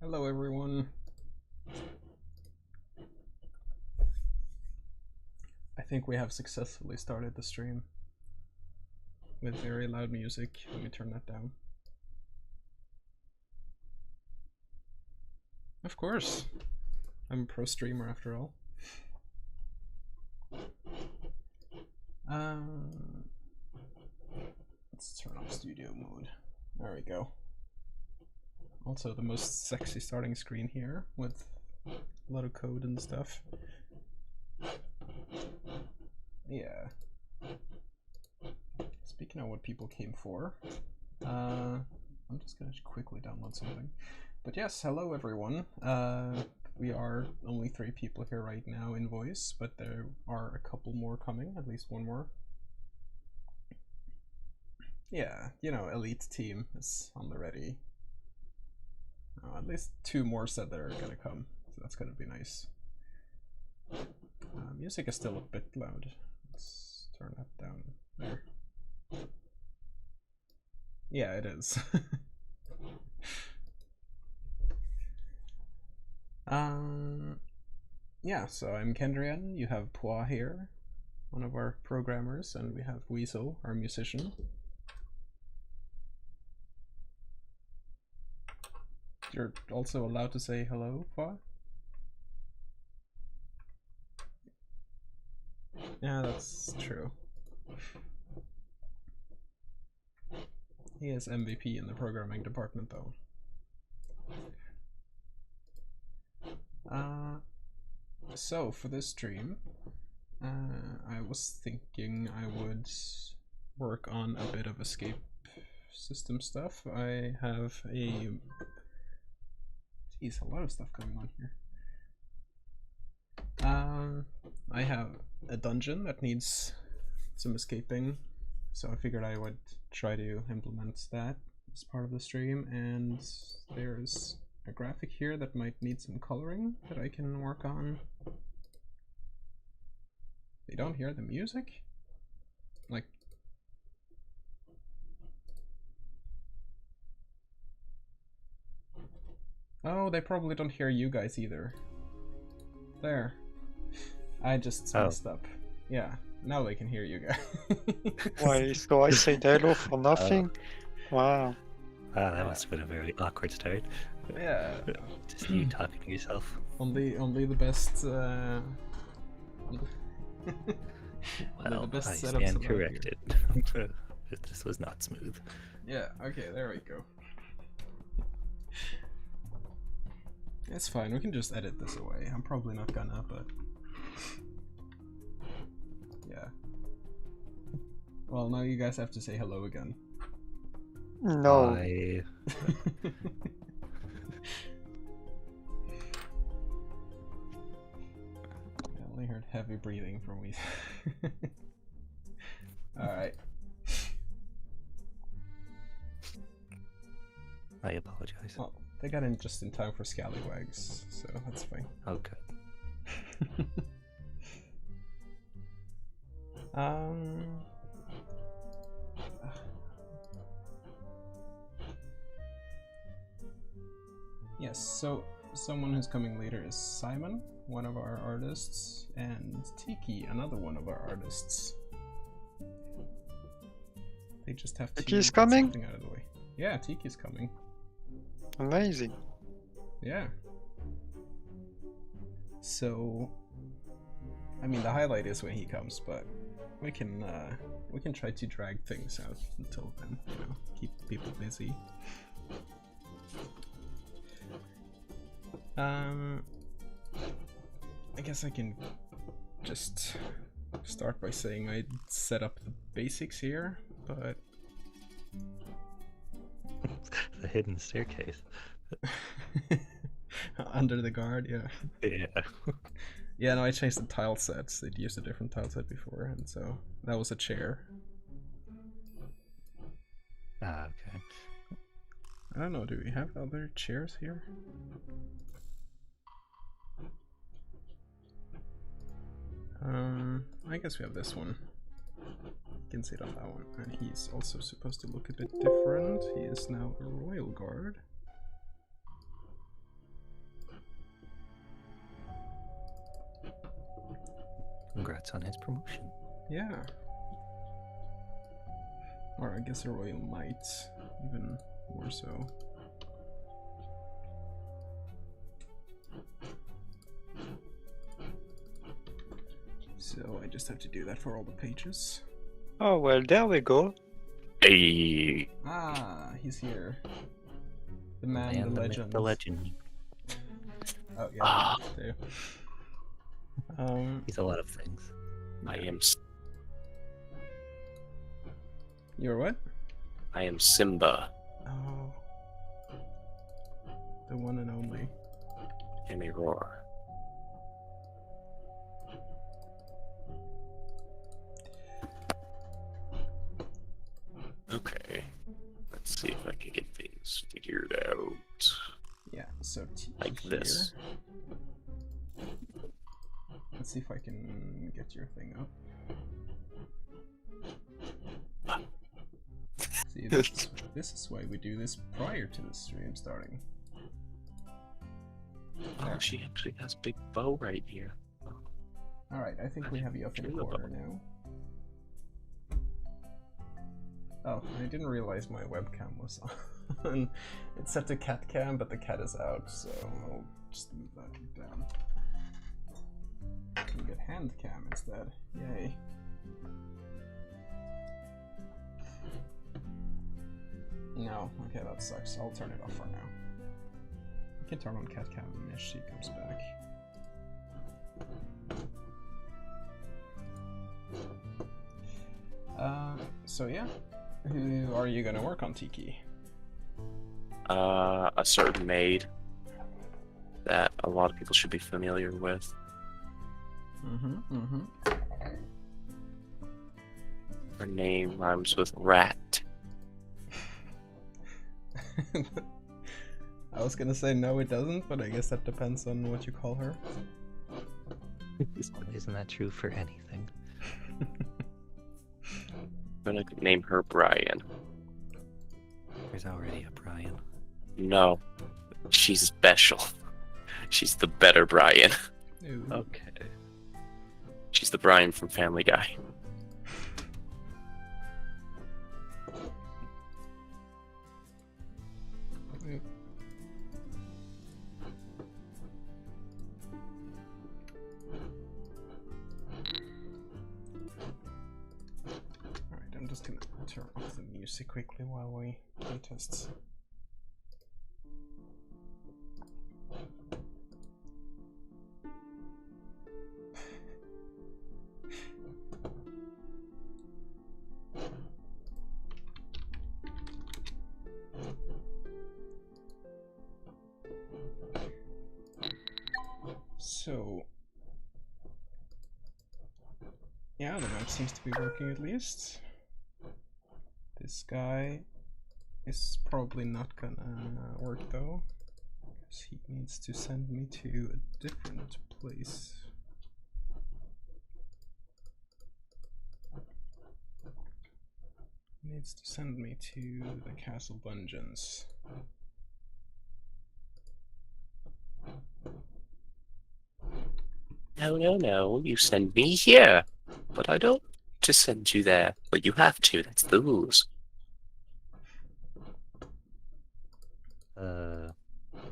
Hello everyone. I think we have successfully started the stream with very loud music. Let me turn that down. Of course. I'm a pro streamer after all. Let's turn on studio mode. There we go. Also the most sexy starting screen here with a lot of code and stuff. Yeah. Speaking of what people came for, I'm just gonna quickly download something. But yes, hello everyone. We are only 3 people here right now in voice, but there are a couple more coming, at least one more. Yeah, you know, elite team is on the ready. At least 2 more said they're gonna come, so that's gonna be nice. Music is still a bit loud. Let's turn that down there. Yeah, it is. Yeah, so I'm Kendrian, you have Pua here, one of our programmers, and we have Weasel, our musician. You're also allowed to say hello, Pua? Yeah, that's true. He is MVP in the programming department, though. So for this stream, I was thinking I would work on a bit of escape system stuff. I have a... Jeez, a lot of stuff going on here. I have a dungeon that needs some escaping, so I figured I would try to implement that as part of the stream, and there's a graphic here that might need some coloring that I can work on. They don't hear the music? Like... Oh, they probably don't hear you guys either. There. I just messed up. Yeah, now they can hear you guys. Why, so I say hello for nothing? Wow. Wow, that must have been a very awkward start. Yeah. Just you talking to yourself. Only the best. Well, the best I setups stand allowed corrected. This was not smooth. Yeah. Okay. There we go. It's fine. We can just edit this away. I'm probably not gonna, but yeah. Well, now you guys have to say hello again. No. I only heard heavy breathing from me. Alright. I apologize. Well, they got in just in time for Scallywags, so that's fine. Okay. Yes, so someone who's coming later is Simon, one of our artists, and Tiki, another one of our artists. They just have to Tiki's get coming? something out of the way. Yeah, Tiki's coming. Amazing. Yeah. So, I mean, the highlight is when he comes, but we can try to drag things out until then. You know, keep people busy. I guess I can just start by saying I set up the basics here, but The hidden staircase. under the guard, yeah. Yeah. Yeah, no, I changed the tile sets. They'd used a different tile set before, and so that was a chair. Ah, okay. I don't know, do we have other chairs here? I guess we have this one. You can sit on that one. And he's also supposed to look a bit different. He is now a royal guard. Congrats on his promotion. Yeah. Or I guess a royal knight, even more so. So I just have to do that for all the pages. Oh, well, there we go. Hey, Ah, he's here. The man, the myth, legend. the legend. Oh yeah, Ah. too. He's a lot of things. I am You're what? I am Simba. Oh, the one and only. Hear me roar. Okay. Let's see if I can get things figured out. Yeah, so T Like here. this. Let's see if I can get your thing up. See, this is why we do this prior to the stream starting. Oh, she actually has a big bow right here. Alright, I think we have you up in the Sure. corner now. Oh, I didn't realize my webcam was on. It's set to cat cam, but the cat is out, so I'll just move that down. I can get hand cam instead. Yay. No, okay, that sucks. I'll turn it off for now. I can turn on cat cam when she comes back. So yeah, who are you gonna work on, Tiki? A certain maid that a lot of people should be familiar with. Her name rhymes with rat. I was gonna say no, it doesn't, but I guess that depends on what you call her. Isn't that true for anything? I'm gonna name her Brian. There's already a Brian. No, she's special. She's the better Brian. Ooh. Okay. She's the Brian from Family Guy. Ooh. Alright, I'm just gonna turn off the music quickly while we test. So, yeah, the map seems to be working at least. This guy is probably not gonna work though, because he needs to send me to a different place. He needs to send me to the castle dungeons. No. You send me here. But I don't just send you there. But you have to. That's the rules.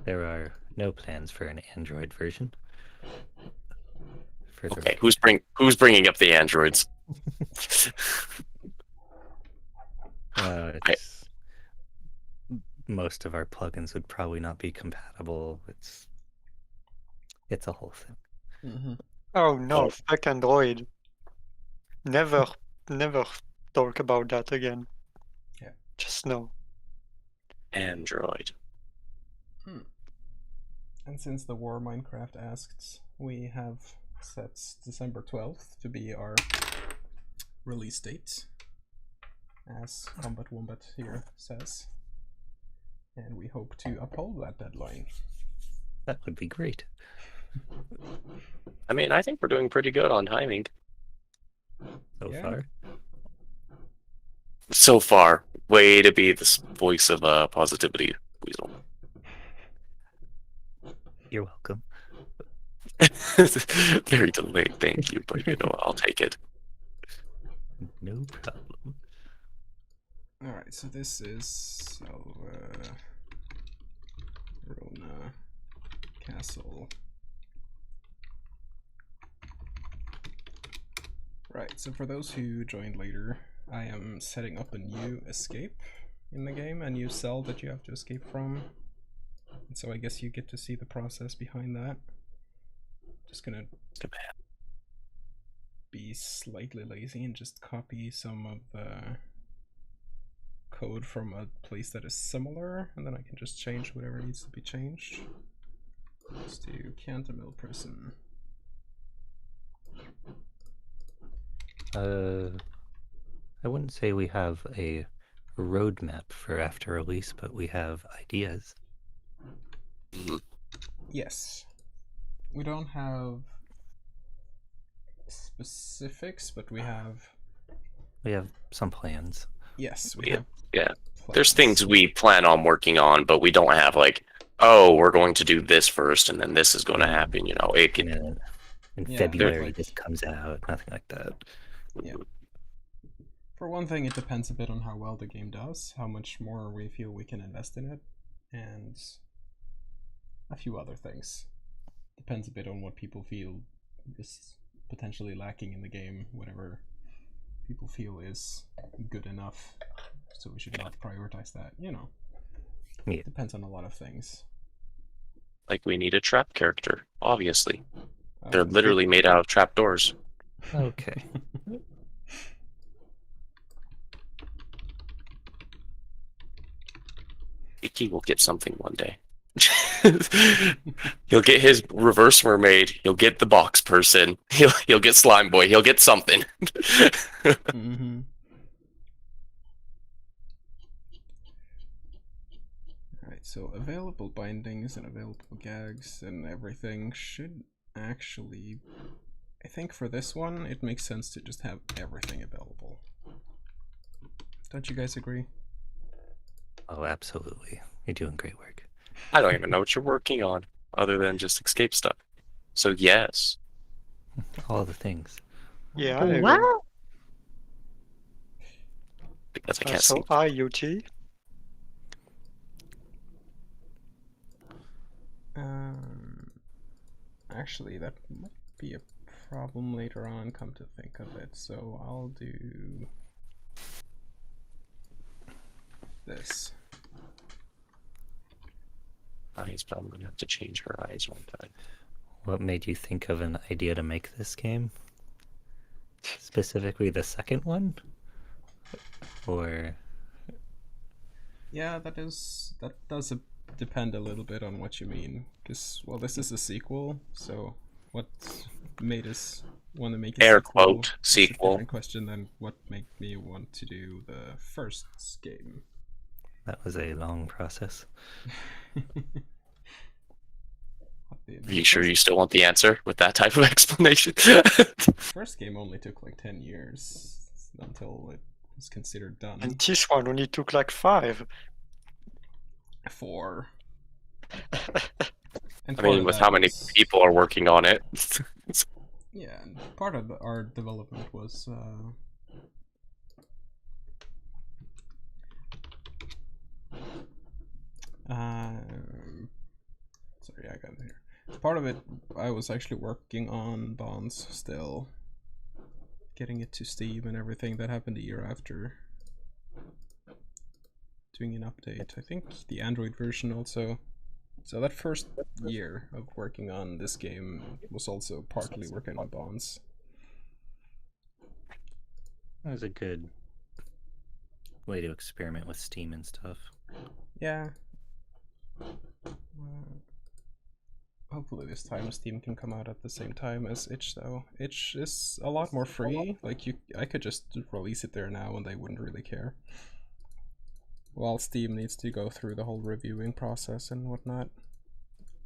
There are no plans for an Android version. For the Okay, who's bringing up the androids? it's most of our plugins would probably not be compatible. It's a whole thing. Oh no, Oh. fuck Android. Never talk about that again. Yeah. Just no. Android. And since the War Minecraft asked, we have set December 12th to be our release date, as Combat Wombat here says. And we hope to uphold that deadline. That would be great. I mean, I think we're doing pretty good on timing. So Yeah. far. So far. Way to be this voice of positivity, Weasel. You're welcome. Very delayed, thank you, but you know, I'll take it. No problem. Alright, so this is Rona Castle. Right, so for those who joined later, I am setting up a new escape in the game, a new cell that you have to escape from. And so I guess you get to see the process behind that. Just gonna be slightly lazy and just copy some of the code from a place that is similar, and then I can just change whatever needs to be changed. Let's do Cantermill Prison. I wouldn't say we have a roadmap for after release, but we have ideas. Yes. We don't have specifics, but we have... We have some plans. Yes, we Yeah, have yeah. plans. There's things we plan on working on, but we don't have like, oh, we're going to do this first, and then this is going to happen. You know, it can. In Yeah, February, like- this comes out. Nothing like that. Yeah. For one thing, it depends a bit on how well the game does, how much more we feel we can invest in it, and a few other things. Depends a bit on what people feel is potentially lacking in the game, whatever people feel is good enough, so we should not prioritize that, you know. Yeah. Depends on a lot of things. Like we need a trap character, obviously. They're literally made out of trap doors. Okay. Iki will get something one day. He'll get his reverse mermaid. He'll get the box person. He'll get slime boy. He'll get something. Mm-hmm. Alright, so available bindings and available gags and everything should actually... I think for this one, it makes sense to just have everything available. Don't you guys agree? Oh, absolutely. You're doing great work. I don't even know what you're working on, other than just escape stuff. So yes, All the things. Yeah, I agree. because I can't So see. IoT. Actually, that might be a problem later on, come to think of it. So I'll do this. He's probably gonna have to change her eyes one time. What made you think of an idea to make this game? Specifically the second one? Or... Yeah, that does depend a little bit on what you mean. Because, well, this is a sequel, so what made us want to make a Air sequel quote, is a sequel. different question than what made me want to do the first game. That was a long process. The Are you sure you still want the answer with that type of explanation? first game only took like 10 years until it was considered done. And this one only took like 5. 4. I mean, with how many people are working on it. Yeah, and part of our development was sorry, I got it here. Part of it, I was actually working on Bonds still, getting it to Steam and everything. That happened a year after doing an update. I think the Android version also. So that first year of working on this game was also partly working on Bonds. That was a good way to experiment with Steam and stuff. Yeah. Hopefully this time Steam can come out at the same time as Itch though. Itch is a lot more free. Like I could just release it there now and they wouldn't really care. While Steam needs to go through the whole reviewing process and whatnot.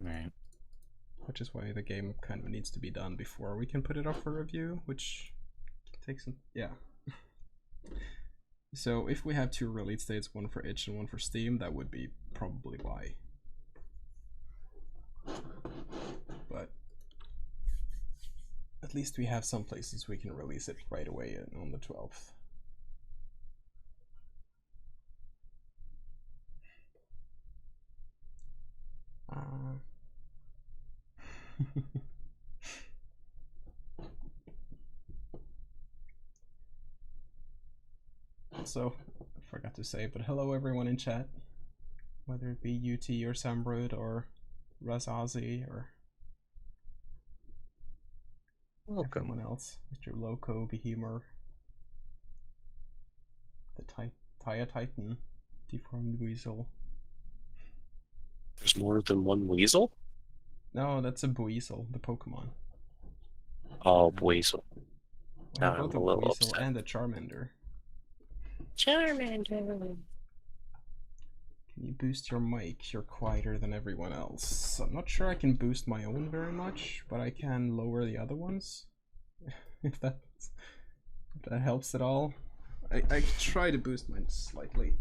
Right. Which is why the game kind of needs to be done before we can put it up for review, which takes some, yeah. So if we have 2 release dates, one for Itch and one for Steam, that would be probably why. But at least we have some places we can release it right away on the 12th. Also, I forgot to say, but hello everyone in chat, whether it be UT or Sambrud or Razazi or Welcome. everyone else, Mr. Loco, Behemoth, the Taya Titan, Deformed Weasel. There's more than one weasel? No, that's a Buizel, the Pokemon. Oh, weasel. We Now have both I'm a a little Buizel upset. and a Charmander. Charmander. Can you boost your mic? You're quieter than everyone else. I'm not sure I can boost my own very much, but I can lower the other ones. if that helps at all. I try to boost mine slightly.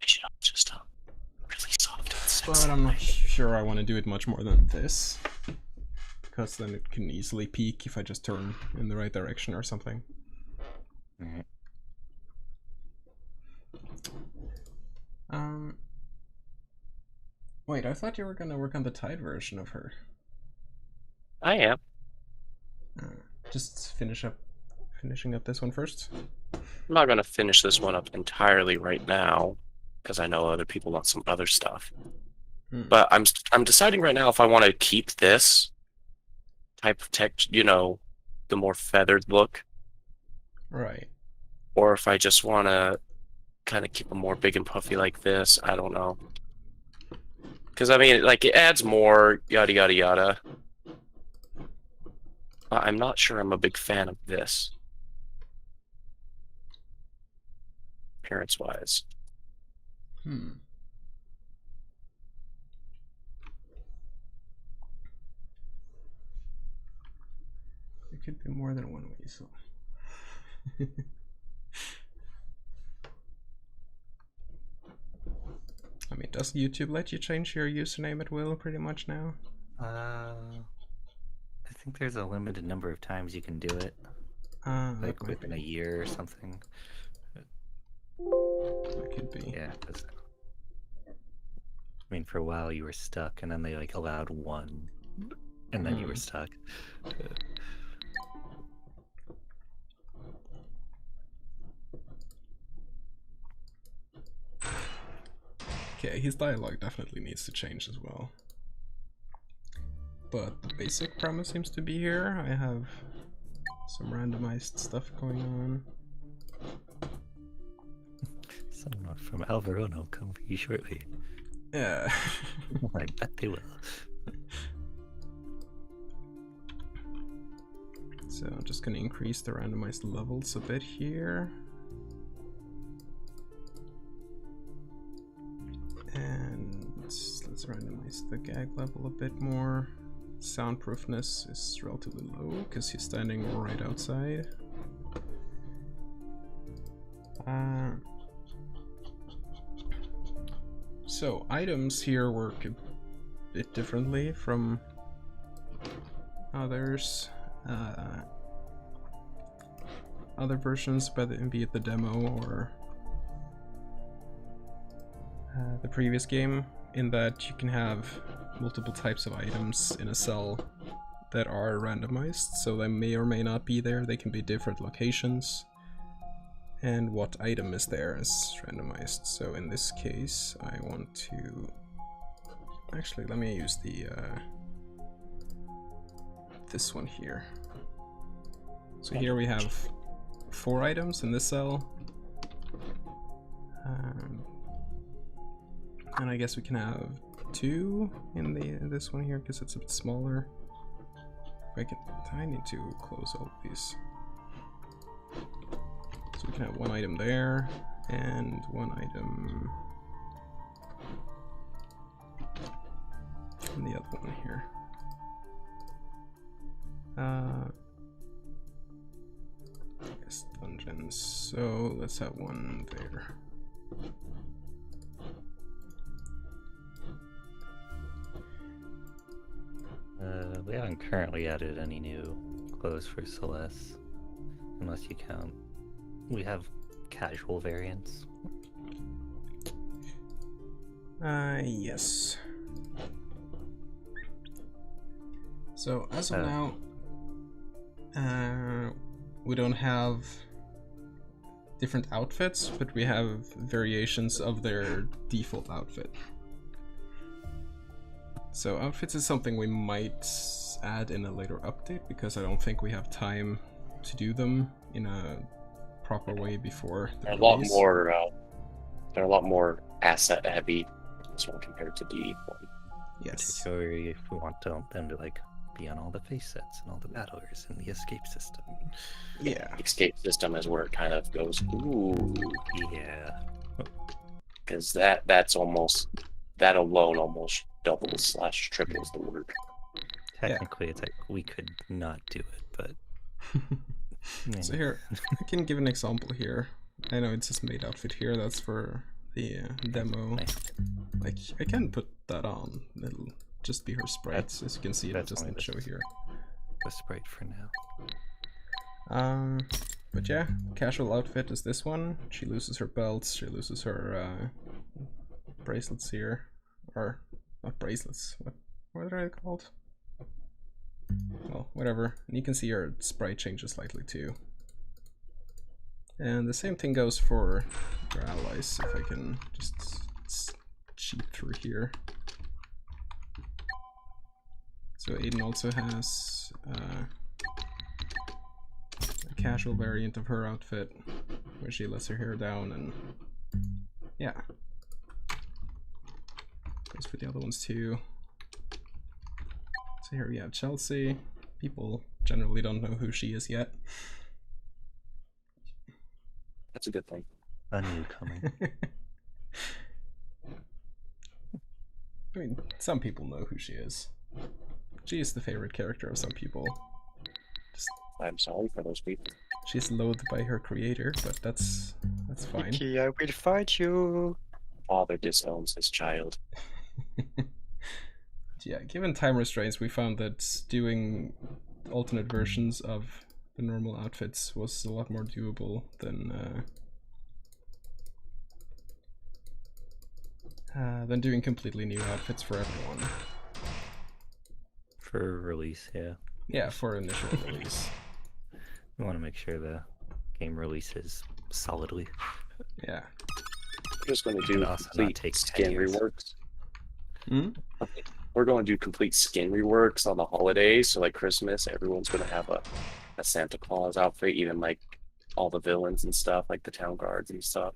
I should just really soft and But sexy. I'm not sure I want to do it much more than this. Because then it can easily peak if I just turn in the right direction or something. Mhm. Wait, I thought you were gonna work on the Tide version of her. I am. Just finishing up this one first. I'm not gonna finish this one up entirely right now, because I know other people want some other stuff. But I'm deciding right now if I want to keep this type of tech, you know, the more feathered look, Right. or if I just want to kind of keep them more big and puffy like this. I don't know. Because, I mean, like, it adds more yada yada yada. But I'm not sure I'm a big fan of this. Appearance-wise. There could be more than one weasel. I mean, does YouTube let you change your username at will pretty much now? I think there's a limited number of times you can do it, like within a year or something. That could be. Yeah, 'cause, I mean, for a while you were stuck, and then they like allowed one, and then you were stuck. Okay, his dialogue definitely needs to change as well. But the basic premise seems to be here. I have some randomized stuff going on. Someone from Alvaron will come for you shortly. Yeah. I bet they will. So I'm just gonna increase the randomized levels a bit here. And let's randomize the gag level a bit more. Soundproofness is relatively low because he's standing right outside. So items here work a bit differently from others. Other versions, be it the demo or the previous game, in that you can have multiple types of items in a cell that are randomized, so they may or may not be there. They can be different locations, and what item is there is randomized. So in this case, I want to actually let me use the this one here. So here we have 4 items in this cell. And I guess we can have 2 in this one here because it's a bit smaller. I need to close all of these. So we can have 1 item there and 1 item in the other one here. I guess dungeons. So let's have 1 there. We haven't currently added any new clothes for Celeste, unless you count. We have casual variants. Yes. So as of now, we don't have different outfits, but we have variations of their default outfit. So outfits is something we might add in a later update, because I don't think we have time to do them in a proper way before the They're release. They're a lot more asset heavy, this one compared to the one. Yes. Particularly if we want them to like be on all the face sets and all the battlers and the escape system. Yeah. Escape system is where it kind of goes, ooh. Yeah. Because that alone almost doubles / triples the work. Technically, it's like we could not do it, but So here, I can give an example here. I know it's just made outfit here, that's for the demo. Nice. Like, I can put that on, it'll just be her sprite, as you can see it that's doesn't only show here. the sprite for now. But yeah, casual outfit is this one. She loses her belts, she loses her bracelets here. Or, not bracelets, what are they called? Well, whatever. And you can see her sprite changes slightly too. And the same thing goes for your allies, if I can just cheat through here. So Aiden also has a casual variant of her outfit, where she lets her hair down, and yeah. Goes for the other ones too. So here we have Chelsea. People generally don't know who she is yet. That's a good thing. A newcomer. I mean, some people know who she is. She is the favorite character of some people. I'm sorry for those people. She's loathed by her creator, but that's fine. Mickey, I will fight you. Father disowns his child. Yeah, given time restraints, we found that doing alternate versions of the normal outfits was a lot more doable than doing completely new outfits for everyone. For release, yeah. Yeah, for initial release. We want to make sure the game releases solidly. Yeah. We're just going to do And also not complete take 10 skin years. reworks. Hmm? We're going to do complete skin reworks on the holidays. So like Christmas, everyone's going to have a Santa Claus outfit, even like all the villains and stuff, like the town guards and stuff.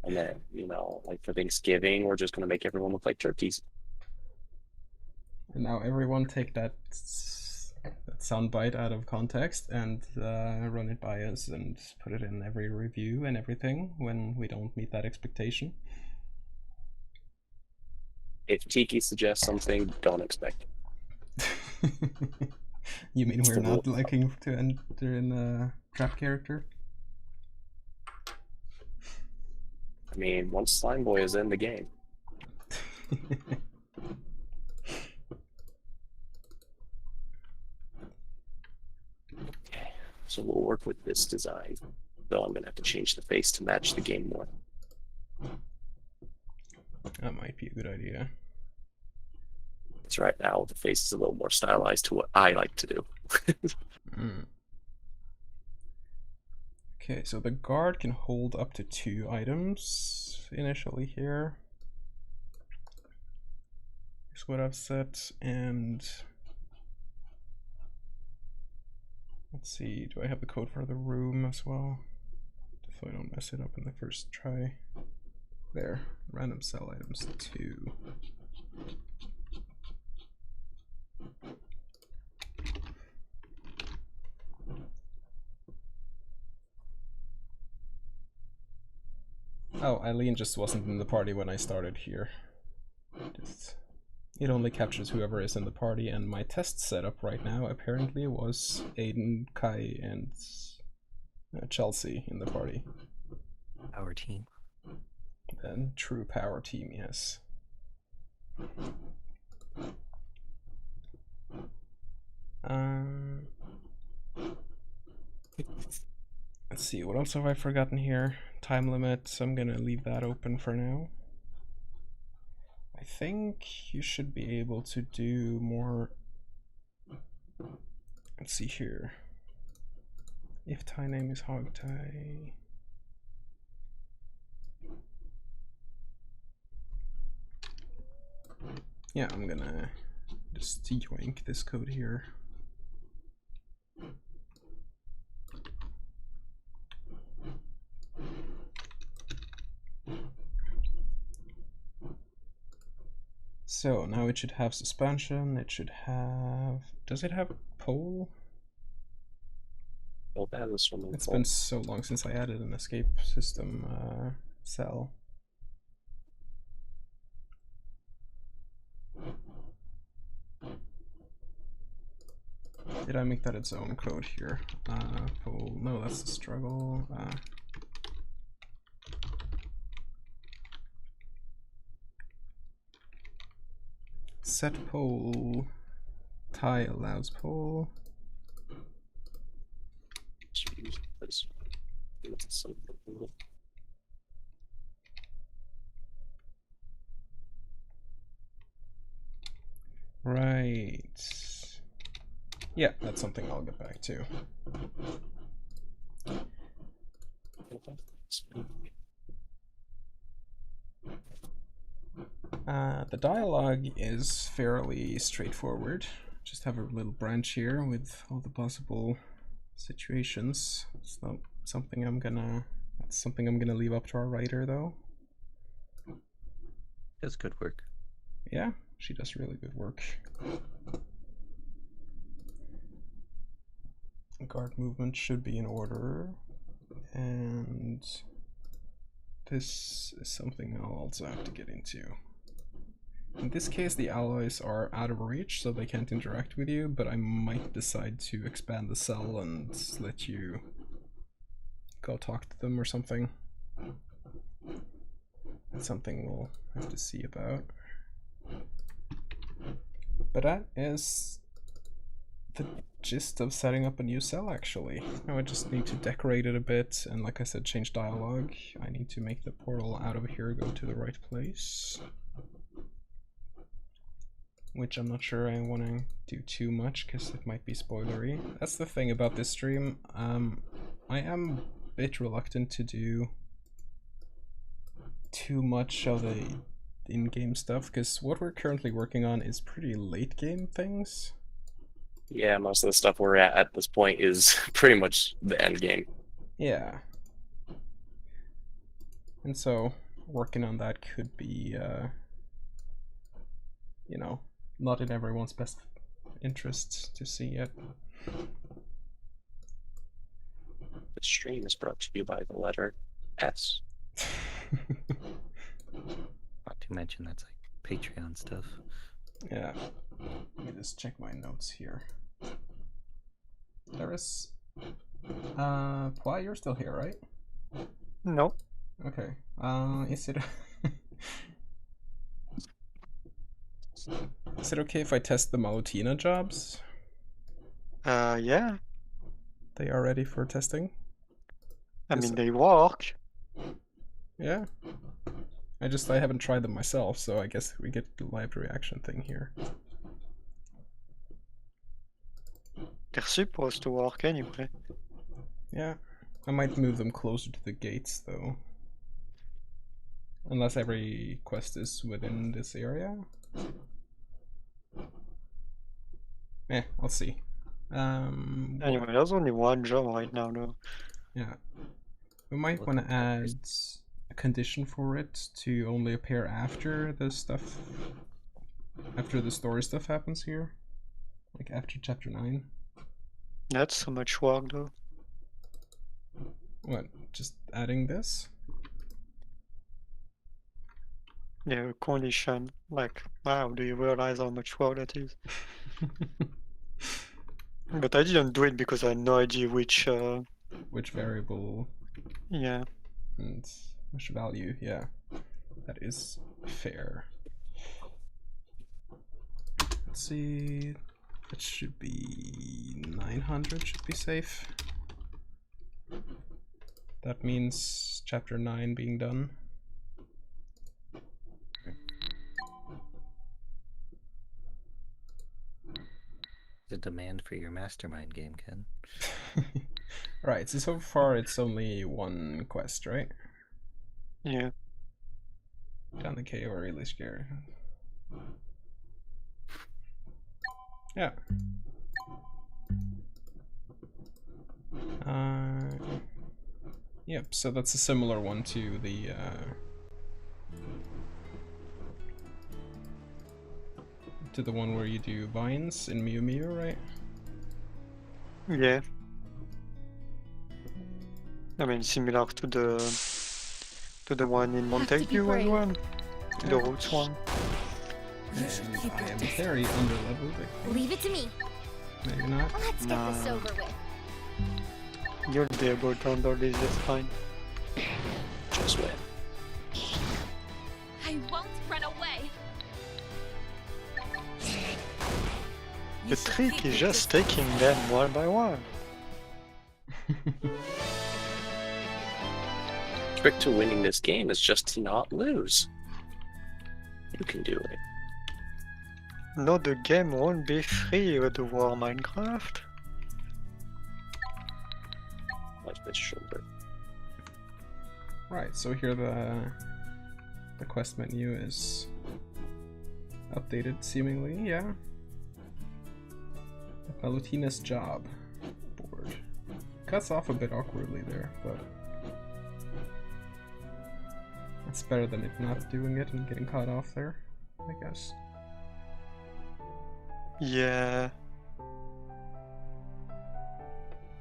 And then, you know, like for Thanksgiving, we're just going to make everyone look like turkeys. And now everyone take that soundbite out of context and run it by us and put it in every review and everything when we don't meet that expectation. If Tiki suggests something, don't expect it. You mean we're not liking to enter in a trap character? I mean, once Slime Boy is in the game. Okay, so we'll work with this design. Though I'm gonna have to change the face to match the game more. That might be a good idea. It's right now the face is a little more stylized to what I like to do. Okay, so the guard can hold up to 2 items initially here. Here's what I've set, and let's see, do I have the code for the room as well? If I don't mess it up in the first try. There, random cell items 2. Oh, Eileen just wasn't in the party when I started here. It only captures whoever is in the party, and my test setup right now apparently was Aiden, Kai, and Chelsea in the party. Our team. And true power team, yes. Let's see, what else have I forgotten here? Time limit, I'm gonna leave that open for now. I think you should be able to do more. Let's see here. If tie name is hog tie. Yeah, I'm gonna just yoink this code here. So now it should have suspension, it should have... Does it have pole? Oh, that is from It's been so long since I added an escape system cell. Did I make that its own code here? Pole, no, that's the struggle. Set pole, tie allows pole. Right. Yeah, that's something I'll get back to. The dialogue is fairly straightforward. Just have a little branch here with all the possible situations. It's not something I'm gonna. That's something I'm gonna leave up to our writer, though. Does good work. Yeah, she does really good work. Guard movement should be in order, and this is something I'll also have to get into. In this case, the allies are out of reach, so they can't interact with you, but I might decide to expand the cell and let you go talk to them or something. That's something we'll have to see about. But that is the gist of setting up a new cell, actually. Now I just need to decorate it a bit, and like I said, change dialogue. I need to make the portal out of here go to the right place. Which I'm not sure I want to do too much, because it might be spoilery. That's the thing about this stream. I am a bit reluctant to do too much of the in-game stuff, because what we're currently working on is pretty late-game things. Yeah, most of the stuff we're at this point is pretty much the end game. Yeah. And so, working on that could be, you know, not in everyone's best interest to see it. The stream is brought to you by the letter S. Not to mention that's like Patreon stuff. Yeah. Let me just check my notes here. There is... Ply, you're still here, right? No. Okay. Is it... Is it okay if I test the Malutina jobs? Yeah. They are ready for testing? I mean, they work. Yeah. I haven't tried them myself, so I guess we get the live reaction thing here. They're supposed to work anyway. Yeah. I might move them closer to the gates, though. Unless every quest is within this area. Yeah, I'll see. Anyway, there's only one job right now, though. Yeah. We might want to add a condition for it to only appear after the stuff... After the story stuff happens here. Like after chapter 9. That's so much work, though. What? Just adding this? Yeah, condition. Like, wow, do you realize how much work that is? But I didn't do it because I had no idea which variable yeah. and which value, yeah. That is fair. Let's see. It should be 900, should be safe. That means chapter 9 being done. The demand for your mastermind game, Ken. Right, so far it's only one quest, right? Yeah. Down the cave, are really scared. Yeah. Yep, so that's a similar one to the one where you do vines in Mew Mew, right? Yeah. I mean, similar to the one in Montague as well. The roots one. And I am very underleveled, I think. Leave it to me. Maybe not. Let's get this over with. You'll be able to handle this just fine. Just win. I won't run away. The trick is just taking them one by one. Trick to winning this game is just to not lose. You can do it. No, the game won't be free with the war Minecraft. Like this shoulder. Right, so here the quest menu is updated seemingly, yeah. Palutina's job board. Cuts off a bit awkwardly there, but it's better than it not doing it and getting caught off there, I guess. Yeah.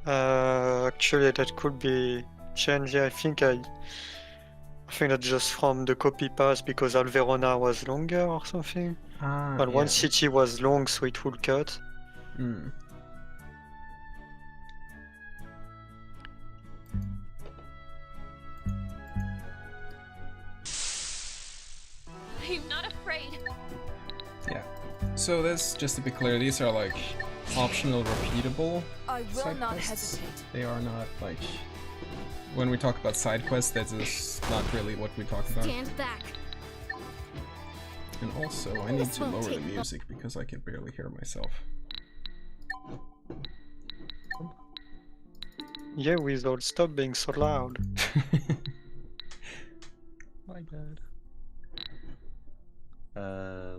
Actually, that could be changed. Yeah, I think that's just from the copy paste because Alverona was longer or something. But Yeah. one city was long, so it would cut. Hmm. I'm not afraid. Yeah. So this, just to be clear, these are like optional repeatable I will side not quests. hesitate. They are not like, when we talk about side quests, that is not really what we talk about. Stand back. And also, I need This to won't lower the take long. music because I can barely hear myself. Yeah, Wizard, stop being so loud. My god.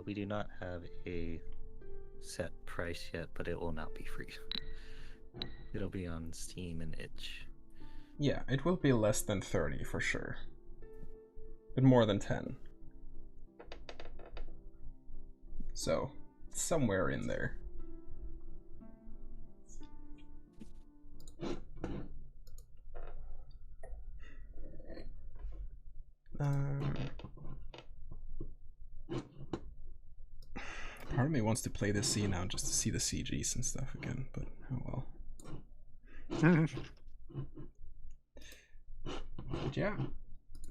We do not have a set price yet, but it will not be free. It'll be on Steam and itch. Yeah, it will be less than 30 for sure. But more than 10. So, somewhere in there. Part of me wants to play this scene now just to see the CGs and stuff again, but oh well. But yeah,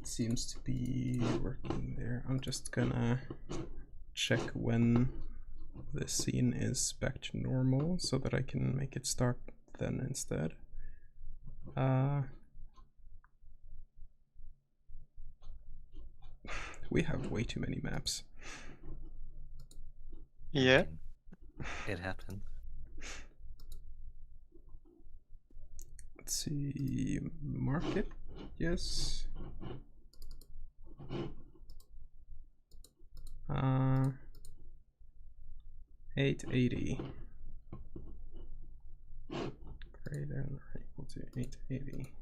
it seems to be working there. I'm just gonna check when this scene is back to normal so that I can make it start then instead. We have way too many maps. Yeah. It happened. Let's see, market, yes. 880. Greater than or equal to 880.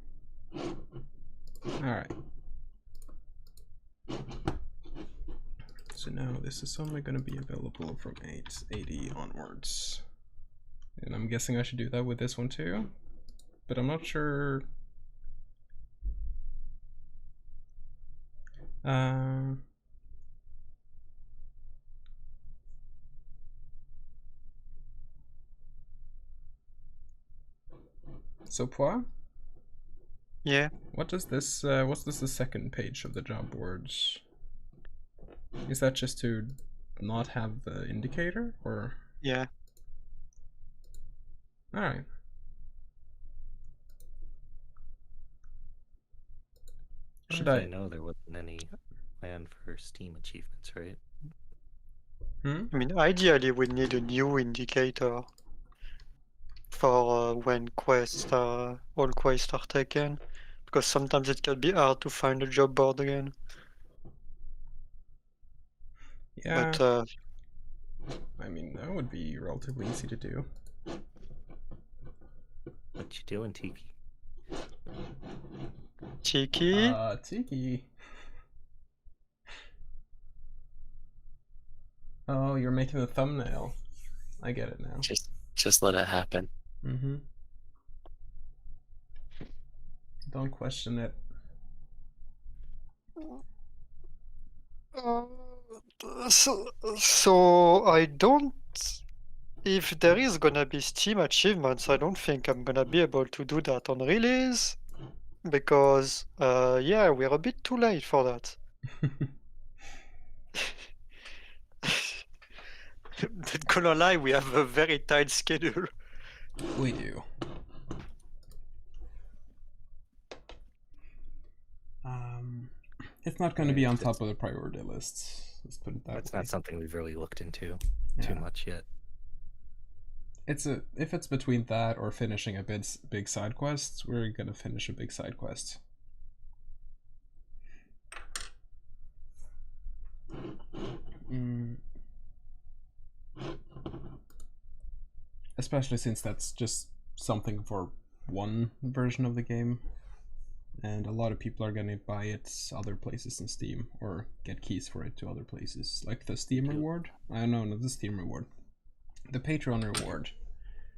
Alright. So now this is only going to be available from 880 onwards. And I'm guessing I should do that with this one too. But I'm not sure. So Pois? Yeah. What does this? What's this? The second page of the job boards? Is that just to not have the indicator, or? Yeah. Alright. Should I I? know there wasn't any plan for Steam achievements, right? Hmm? I mean, ideally, we need a new indicator for when quests are all quests are taken, because sometimes it can be hard to find a job board again. Yeah. But I mean, that would be relatively easy to do. What you doing, Tiki? Tiki, Tiki. Oh, you're making the thumbnail. I get it now. Just let it happen. Mm-hmm. Don't question it. so I don't. If there is gonna be Steam achievements, I don't think I'm gonna be able to do that on release, because yeah, we're a bit too late for that. Not gonna lie, we have a very tight schedule. We do. It's not going to be on top of the priority lists. Let's put it that That's way. not something we've really looked into Yeah. too much yet. If it's between that or finishing a big side quest, we're gonna finish a big side quest. Especially since that's just something for one version of the game, and a lot of people are gonna buy it other places in Steam or get keys for it to other places, like the Steam reward. I don't know, not the Steam reward, the Patreon reward.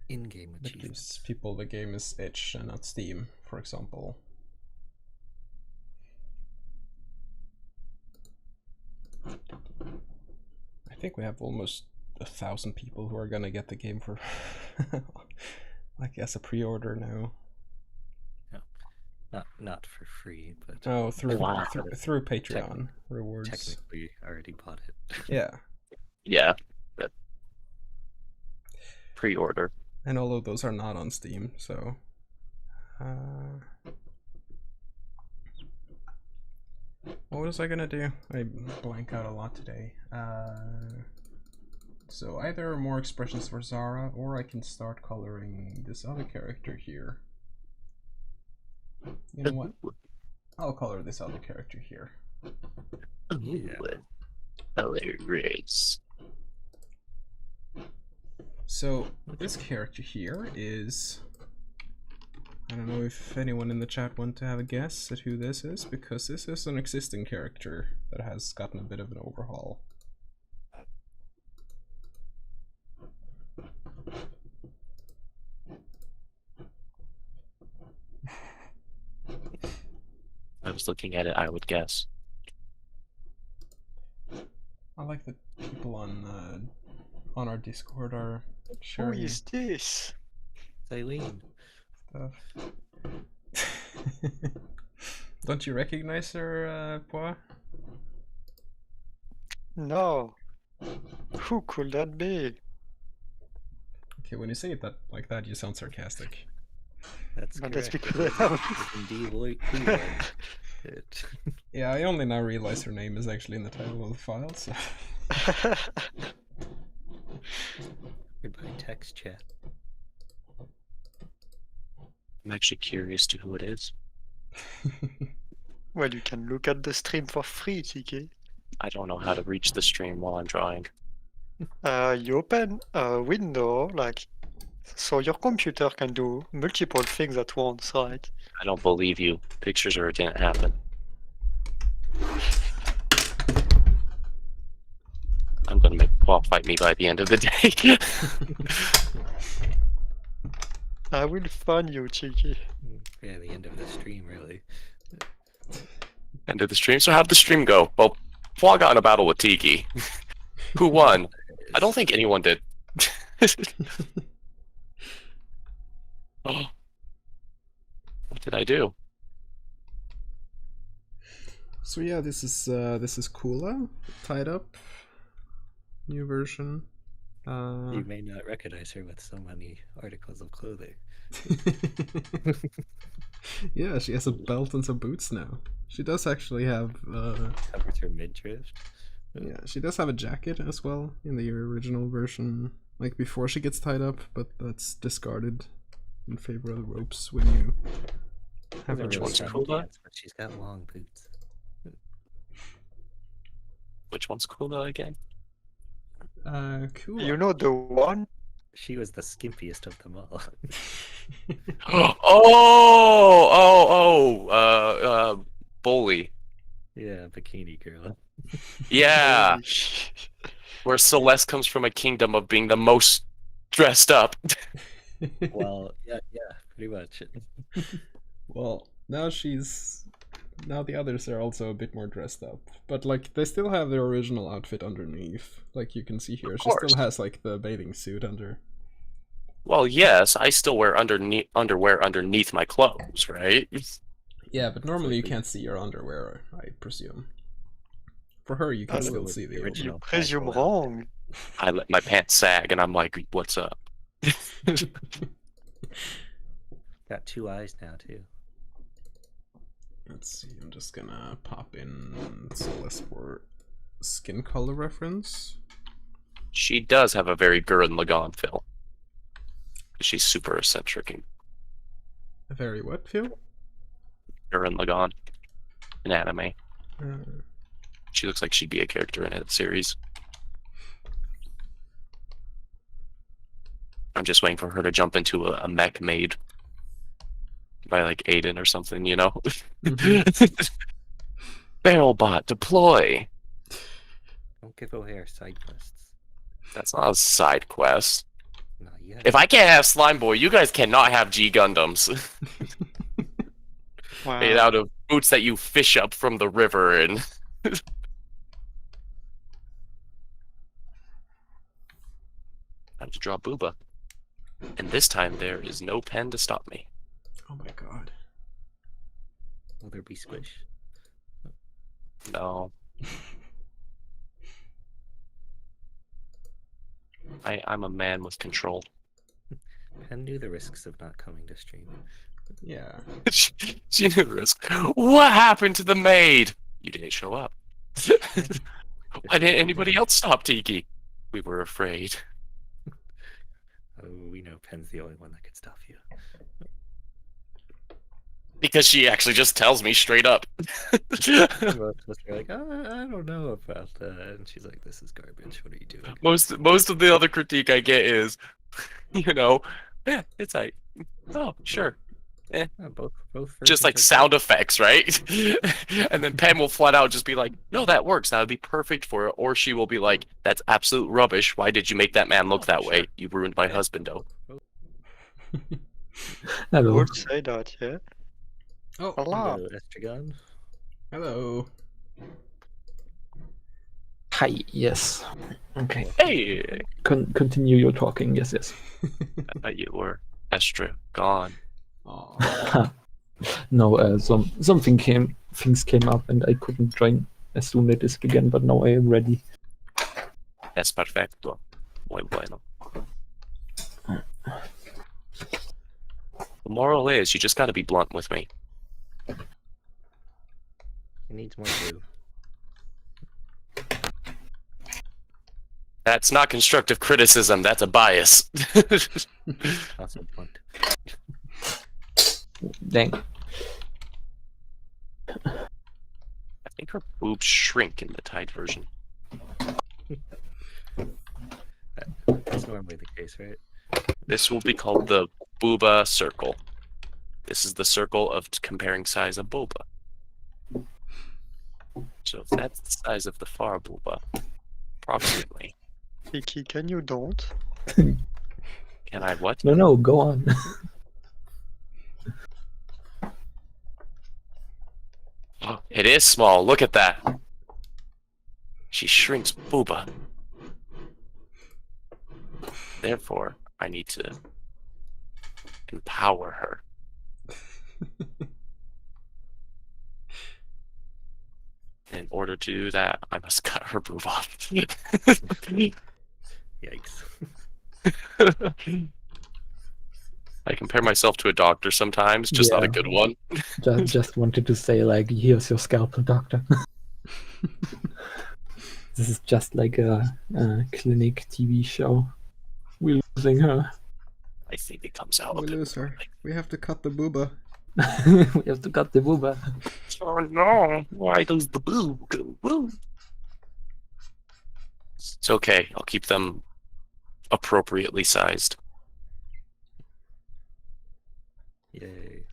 In-game That achievements. gives people the game is itch and not Steam, for example. I think we have almost 1,000 people who are gonna get the game for like as a pre-order now. Not for free, but Oh, through Wow. through Patreon rewards. technically already bought it. Yeah, Yeah. Pre-order. and all of those are not on Steam, so. What was I gonna do? I blank out a lot today. So either more expressions for Zara, or I can start coloring this other character here. You know what? I'll color this other character here. Yeah. Hilarious. So this character here is... I don't know if anyone in the chat want to have a guess at who this is, because this is an existing character that has gotten a bit of an overhaul. I was looking at it, I would guess. I like that people on our Discord are Who sharing is this? Eileen. stuff. Don't you recognize her, Pois? No. Who could that be? Okay, when you say it like that, you sound sarcastic. That's But correct. that's It because is- it is indeed who was it. Yeah, I only now realize her name is actually in the title of the file, so... Goodbye, text chat. I'm actually curious to who it is. Well, you can look at the stream for free, TK. I don't know how to reach the stream while I'm drawing. You open a window, like, so your computer can do multiple things at once, right? I don't believe you. Pictures or it didn't happen. I'm gonna make Paul fight me by the end of the day. I will find you, Cheeky. Yeah, the end of the stream, really. End of the stream. So how'd the stream go? Well, Paul got in a battle with Tiki. Who won? I don't think anyone did. Oh. What did I do? So yeah, this is Kula, tied up, new version. You may not recognize her with so many articles of clothing. Yeah, she has a belt and some boots now. She does actually have. Covers her midriff. Yeah, she does have a jacket as well in the original version, like before she gets tied up, but that's discarded in favor of the ropes when you have her. Never really one's seen cooler? dance, but she's got long boots. Which one's cooler again? Cool. You know the one? She was the skimpiest of them all. Bully. Yeah, bikini girl. Yeah, Holy shit. where Celeste comes from a kingdom of being the most dressed up. Well, yeah, pretty much. Well, now the others are also a bit more dressed up, but like they still have their original outfit underneath. Like you can see here, she course. still has like the bathing suit under. Well, yes, I still wear underwear underneath my clothes, right? Yeah, but normally you can't see your underwear, I presume. For her, you can That's still the see the original. You presume wrong. I let my pants sag, and I'm like, "What's up?" Got 2 eyes now too. Let's see, I'm just gonna pop in Celeste for skin color reference. She does have a very Gurren Lagann feel. She's super eccentric and A very what feel? Gurren Lagann in anime. Uh, She looks like she'd be a character in a series. I'm just waiting for her to jump into a mech made by like Aiden or something, you know? Barrelbot, deploy! Don't give O'Hare side quests. That's not a side quest. Not yet. If I can't have Slime Boy, you guys cannot have G Gundams. Wow. Made out of boots that you fish up from the river and... Time to draw Booba. And this time there is no pen to stop me. oh my god. Will there be squish? No. I'm a man with control. Pen knew the risks of not coming to stream. Yeah. She knew the risk. What happened to the maid? You didn't show up. Why didn't anybody else stop Tiki? We were afraid. Oh, we know Pen's the only one that could stop you. Because she actually just tells me straight up. Most of us are like, oh, I don't know about that. And she's like, this is garbage. What are you doing? Most of the other critique I get is, you know, yeah, it's like, oh, sure. Yeah, both Just versions like are sound effects, right? And then Pen will flat out just be like, no, that works. That would be perfect for it. Or she will be like, that's absolute rubbish. Why did you make that man look that way? You ruined my husband, though. Hello. Would say that, yeah. Oh, Allah. Hello, Estragon. hello. Hi, yes. Okay. Hey, Continue your talking, yes, yes. I thought you were Estra gone. Aw. No, things came up and I couldn't join as soon as this began, but now I am ready. Es perfecto. Muy bueno. The moral is, you just gotta be blunt with me. He needs more glue. That's not constructive criticism, that's a bias. Also blunt. Dang. I think her boobs shrink in the tied version. That's normally the case, right? This will be called the Booba Circle. This is the circle of comparing size of Boba. So if that's the size of the far Booba, approximately, Vicky, can you don't? can I what? No, go on. Oh, it is small, look at that. She shrinks Booba. Therefore, I need to empower her. In order to do that, I must cut her boob off. Yikes. I compare myself to a doctor sometimes, just not a Yeah. good one. Just wanted to say, like, here's your scalpel, doctor. This is just like a clinic TV show. We're losing her. I think it comes out a We bit lose more her. like, We have to cut the booba. We have to cut the booba. oh no, why does the boob go woo? It's okay, I'll keep them appropriately sized. Yay.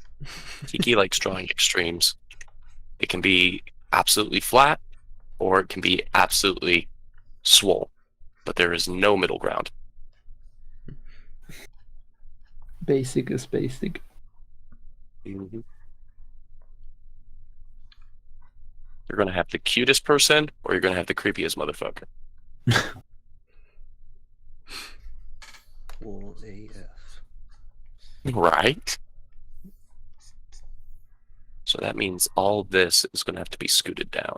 Tiki likes drawing extremes. It can be absolutely flat, or it can be absolutely swole. But there is no middle ground. Basic is basic. Mm-hmm. You're gonna have the cutest person, or you're gonna have the creepiest motherfucker. Cool AF. Right? So that means all this is gonna have to be scooted down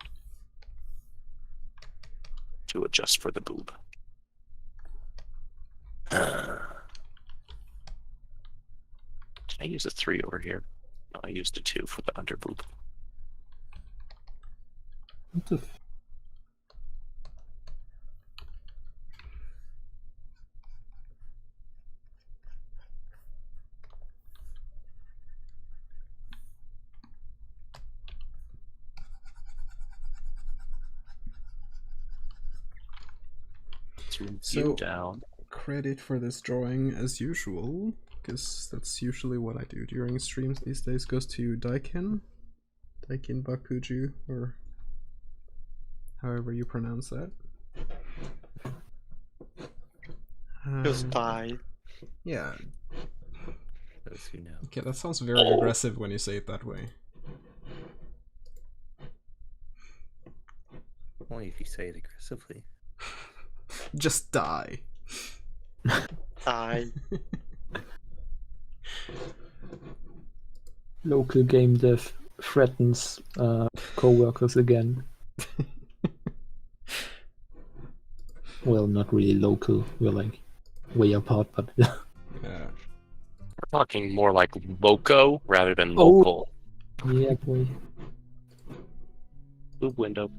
to adjust for the boob. Did I use a 3 over here? No, I used a 2 for the under boob. What the Let's move So- you down. Credit for this drawing as usual, because that's usually what I do during streams these days, goes to Daikin Bakuju, or however you pronounce that. Just die. Yeah, Those who know. okay, that sounds very aggressive when you say it that way. Only if you say it aggressively. Just die. Die. local game dev threatens co-workers again. Well, not really local. We're like way apart, but Yeah. We're talking more like loco rather than Oh. local. yeah, boy. Boob window.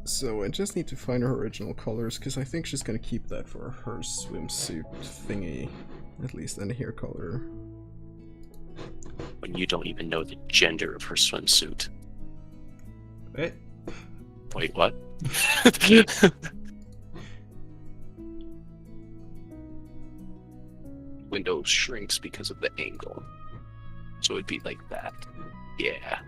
So I just need to find her original colors, because I think she's gonna keep that for her swimsuit thingy, at least, and a hair color. When you don't even know the gender of her swimsuit. Eh? Wait, what? Window shrinks because of the angle. So it'd be like that. Yeah.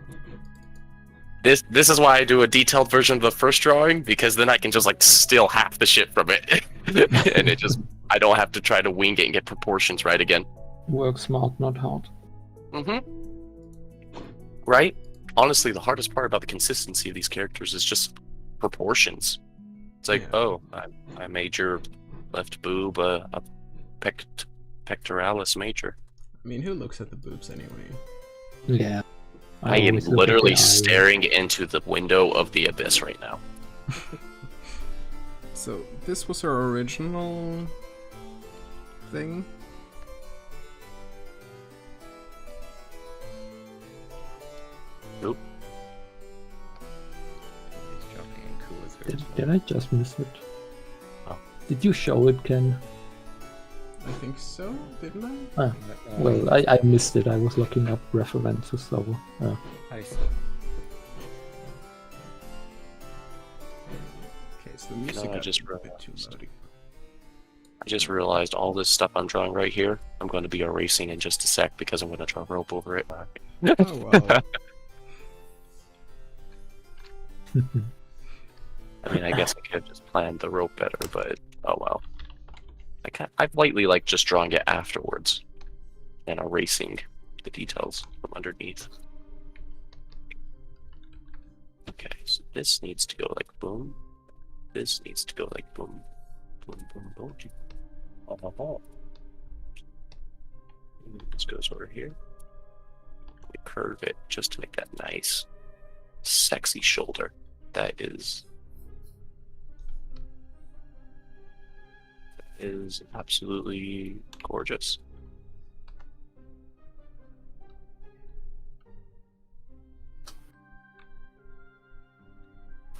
This is why I do a detailed version of the first drawing, because then I can just like steal half the shit from it. And it just I don't have to try to wing it and get proportions right again. Work smart, not hard. Mm-hmm. Right? Honestly, the hardest part about the consistency of these characters is just proportions. It's like, Yeah. oh, I made your left boob a pectoralis major. I mean, who looks at the boobs anyway? Yeah. I am always look at literally the eye. staring into the window of the abyss right now. So this was her original thing. Nope. He's dropping in cool as hers. Did I just miss it? Oh. Did you show it, Ken? I think so, didn't I? Ah, well, I missed it. I was looking up references, so... I see. Okay, so the music I got just a bit too realized. loud. I just realized all this stuff I'm drawing right here, I'm going to be erasing in just a sec because I'm going to draw rope over it. Oh well. I mean, I guess I could have just planned the rope better, but oh well. I've lately liked just drawing it afterwards and erasing the details from underneath. Okay, so this needs to go like boom. This needs to go like boom, boom, boom, boom. Oh. This goes over here. We curve it just to make that nice, sexy shoulder. That is absolutely gorgeous.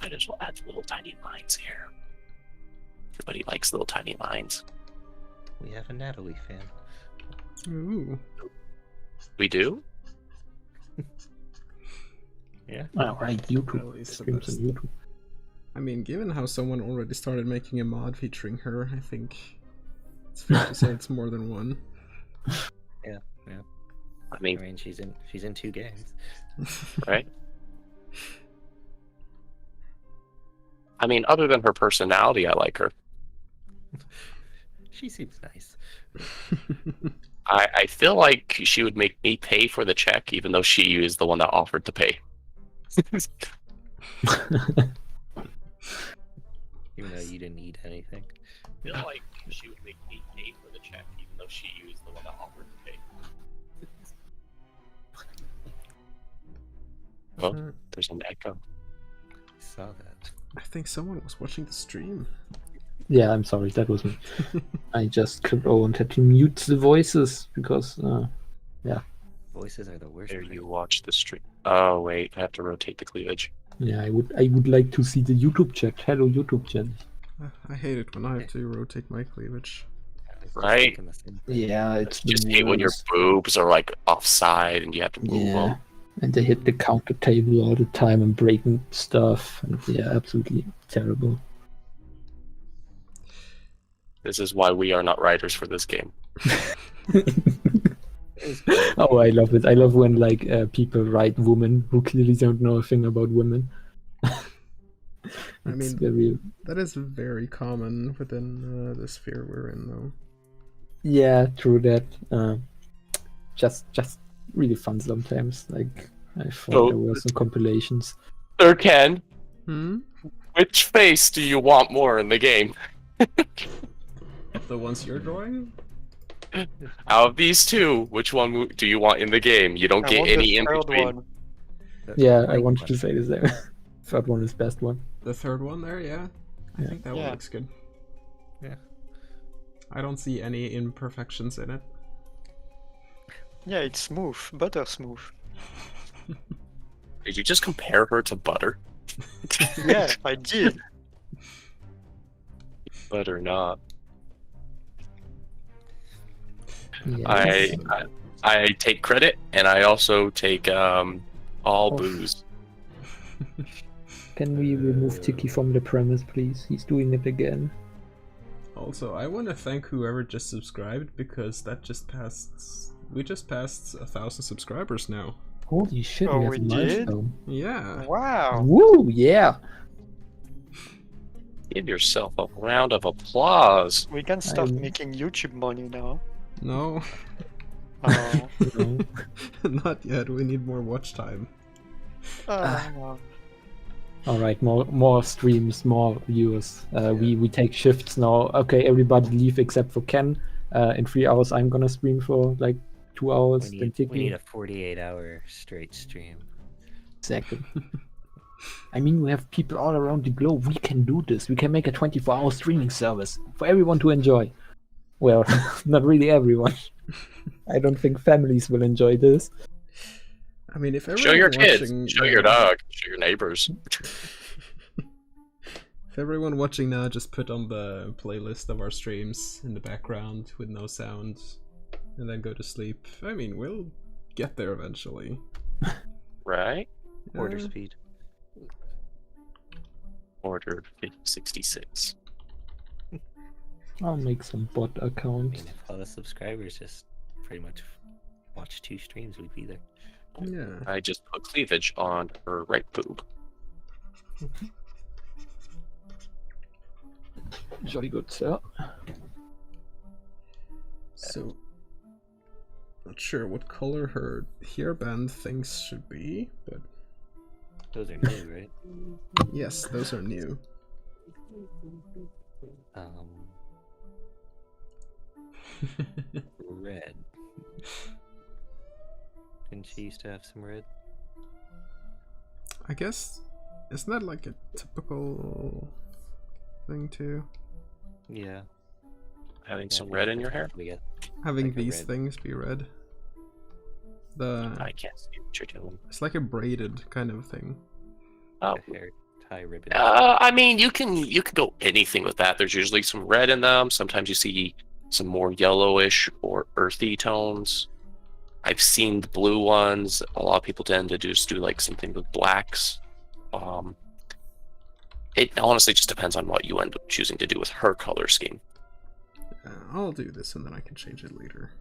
Might as well add little tiny lines here. Everybody likes little tiny lines. We have a Natalie fan. Ooh. We do? Yeah. Alright, YouTube. Natalie's the Streams on best. YouTube. I mean, given how someone already started making a mod featuring her, I think it's fair to say it's more than one. I mean, I mean, she's in 2 games. right? I mean, other than her personality, I like her. She seems nice. I feel like she would make me pay for the check, even though she is the one that offered to pay. Even though you didn't eat anything. I feel like she would make me pay for the check, even though she is the one that offered to pay. Oh, there's an echo. I saw that. I think someone was watching the stream. Yeah, I'm sorry, that was me. I just wanted to mute the voices because, Voices are the worst. There part. you watch the stream. Oh wait, I have to rotate the cleavage. yeah, I would like to see the YouTube chat. Hello, YouTube chat. I hate it when I have to rotate my cleavage. We're Right? thinking the same thing. Yeah, it's I just hate when your boobs are like offside and you have to move yeah, them. and they hit the counter table all the time and breaking stuff. And yeah, absolutely terrible. This is why we are not writers for this game. Oh, I love it. I love when like people write women who clearly don't know a thing about women. I mean, very... that is very common within the sphere we're in, though. Yeah, true that. Just really fun sometimes. Like I thought there were some compilations. Sir Ken, Hmm? which face do you want more in the game? The ones you're drawing? Out of these two, which one do you want in the game? You don't I get want any the in third between. one. Yeah, I wanted to say the same. Third one is best one. The third one there, yeah? I Yeah. think that one Yeah. looks good. Yeah. I don't see any imperfections in it. Yeah, it's smooth, butter smooth. Did you just compare her to butter? Yeah, I did. Butter not. Yes. I take credit, and I also take all Oh. booze. Can we remove Tiki from the premise, please? He's doing it again. Also, I want to thank whoever just subscribed, because that just passed... We just passed 1,000 subscribers now. Holy shit, Oh, we have we a did? milestone. Yeah. Wow. Woo, yeah! Give yourself a round of applause. We can start I'm- making YouTube money now. No, Oh. No. not yet. We need more watch time. Alright, more streams, more viewers. We take shifts now. Okay, everybody leave except for Ken. In 3 hours I'm gonna stream for like 2 hours, We then need, Tiki. we need a 48-hour straight stream. Exactly. I mean, we have people all around the globe. We can do this. We can make a 24-hour streaming service for everyone to enjoy. Well, not really everyone. I don't think families will enjoy this. I mean, if everyone Show your kids. watching, Show your dog. Show your neighbors. If everyone watching now just put on the playlist of our streams in the background with no sound, and then go to sleep, I mean, we'll get there eventually. Right? Order Yeah. speed. Order 66. I'll make some bot I account. mean, if all the subscribers just pretty much watch 2 streams, we'd be there. Yeah. I just put cleavage on her right boob. Jolly good, sir. So, not sure what color her hairband things should be, but Those are new, right? yes, those are new. Red. Didn't she used to have some red? I guess Isn't that like a typical thing too? Yeah. Having Yeah, some I red think in your that's hair? probably it. Having Like a these red. things be red. The I can't see what you're doing. it's like a braided kind of thing. Oh. Like a hair tie ribbon. I mean, you can go anything with that. There's usually some red in them. Sometimes you see some more yellowish or earthy tones. I've seen the blue ones. A lot of people tend to just do like something with blacks. It honestly just depends on what you end up choosing to do with her color scheme. I'll do this and then I can change it later.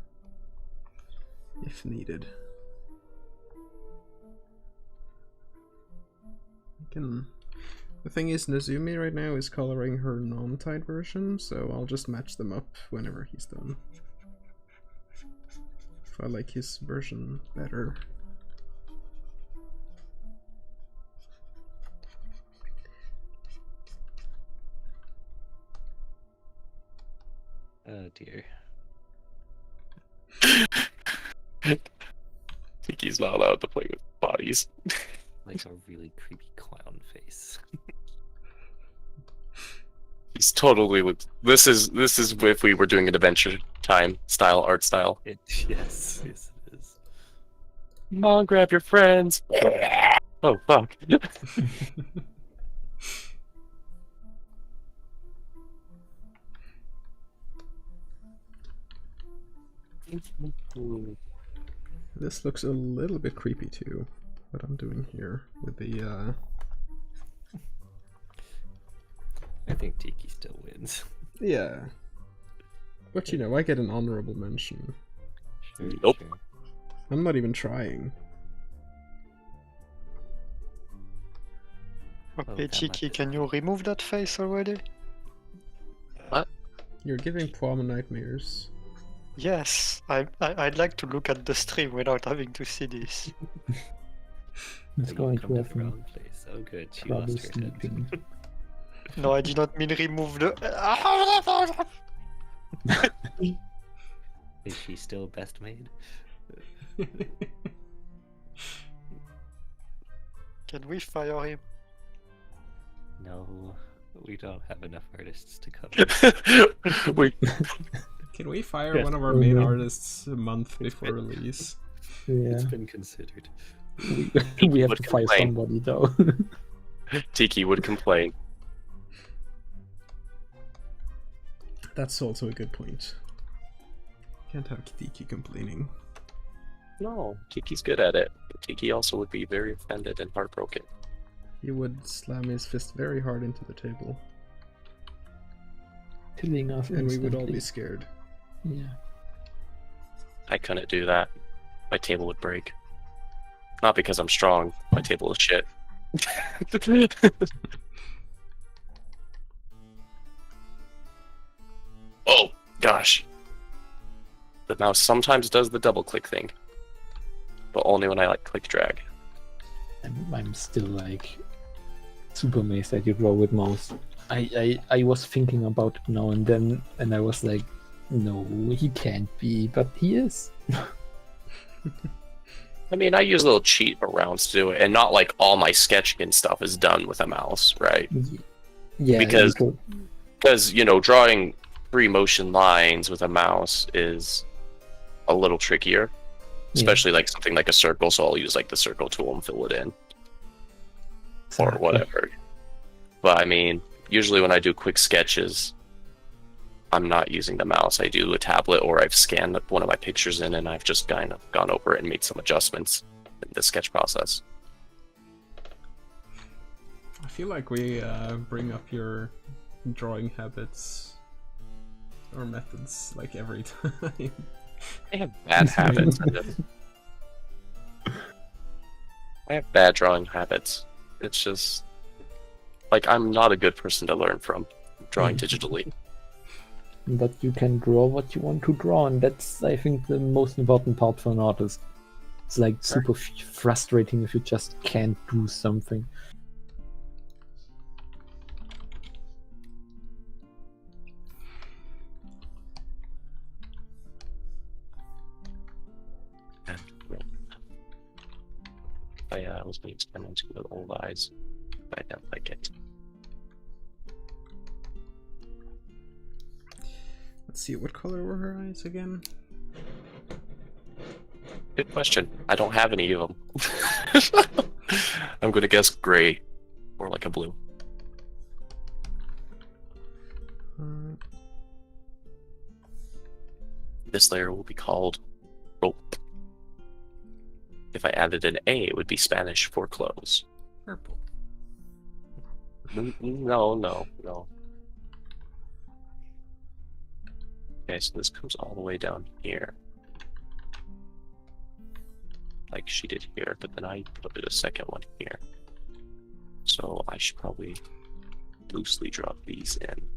If needed. I can... The thing is, Nazumi right now is coloring her non-tied version, so I'll just match them up whenever he's done. If I like his version better. Oh dear. Tiki's not allowed to play with bodies. Like a really creepy clown face. He's totally with. This is if we were doing an Adventure Time style art style. Yes, it is. Come on, grab your friends. Oh fuck. This looks a little bit creepy too, what I'm doing here with the I think Tiki still wins. yeah. But you know, I get an honorable mention. Sure, Nope. sure. I'm not even trying. Okay, that Cheeky, much. can you remove that face already? You're giving Poem nightmares. Yes, I'd like to look at the stream without having to see this. It's Oh, going you to come have the me wrong place. Oh good, she trouble lost her head. sleeping. No, I did not mean remove the... Is she still best made? Can we fire him? No, we don't have enough artists to cover. we Can we fire Yes. one of our main Mhm. artists a month before release? Yeah, It's been considered. we have would to fire complain. somebody though. Tiki would complain. That's also a good point. Can't have Tiki complaining. No, Tiki's good at it. But Tiki also would be very offended and heartbroken. He would slam his fist very hard into the table, Killing us and we would all instantly. be scared. Yeah. I couldn't do that. My table would break. Not because I'm strong. My table is shit. Oh gosh. The mouse sometimes does the double click thing, but only when I like click drag. I'm still like super amazed that you draw with mouse. I was thinking about it now and then, and I was like, no, he can't be, but he is. I mean, I use little cheat arounds to do it, and not like all my sketching and stuff is done with a mouse, right? Yeah, Because you know, drawing free motion lines with a mouse is a little trickier, especially like something like a circle. So I'll use like the circle tool and fill it in, or exactly. whatever. But I mean, usually when I do quick sketches, I'm not using the mouse. I do a tablet, or I've scanned one of my pictures in, and I've just kind of gone over it and made some adjustments in the sketch process. I feel like we bring up your drawing habits or methods like every time. I have bad habits. I have bad drawing habits. It's just like I'm not a good person to learn from drawing digitally. But you can draw what you want to draw, and that's, I think, the most important part for an artist. It's like super frustrating if you just can't do something. I was being experimenting with old eyes. I don't like it. Let's see, what color were her eyes again? Good question. I don't have any of them. I'm gonna guess gray, or like a blue. This layer will be called rope. If I added an A, it would be Spanish for clothes. Purple. No. Okay, so this comes all the way down here. Like she did here, but then I put a second one here. So I should probably loosely drop these in.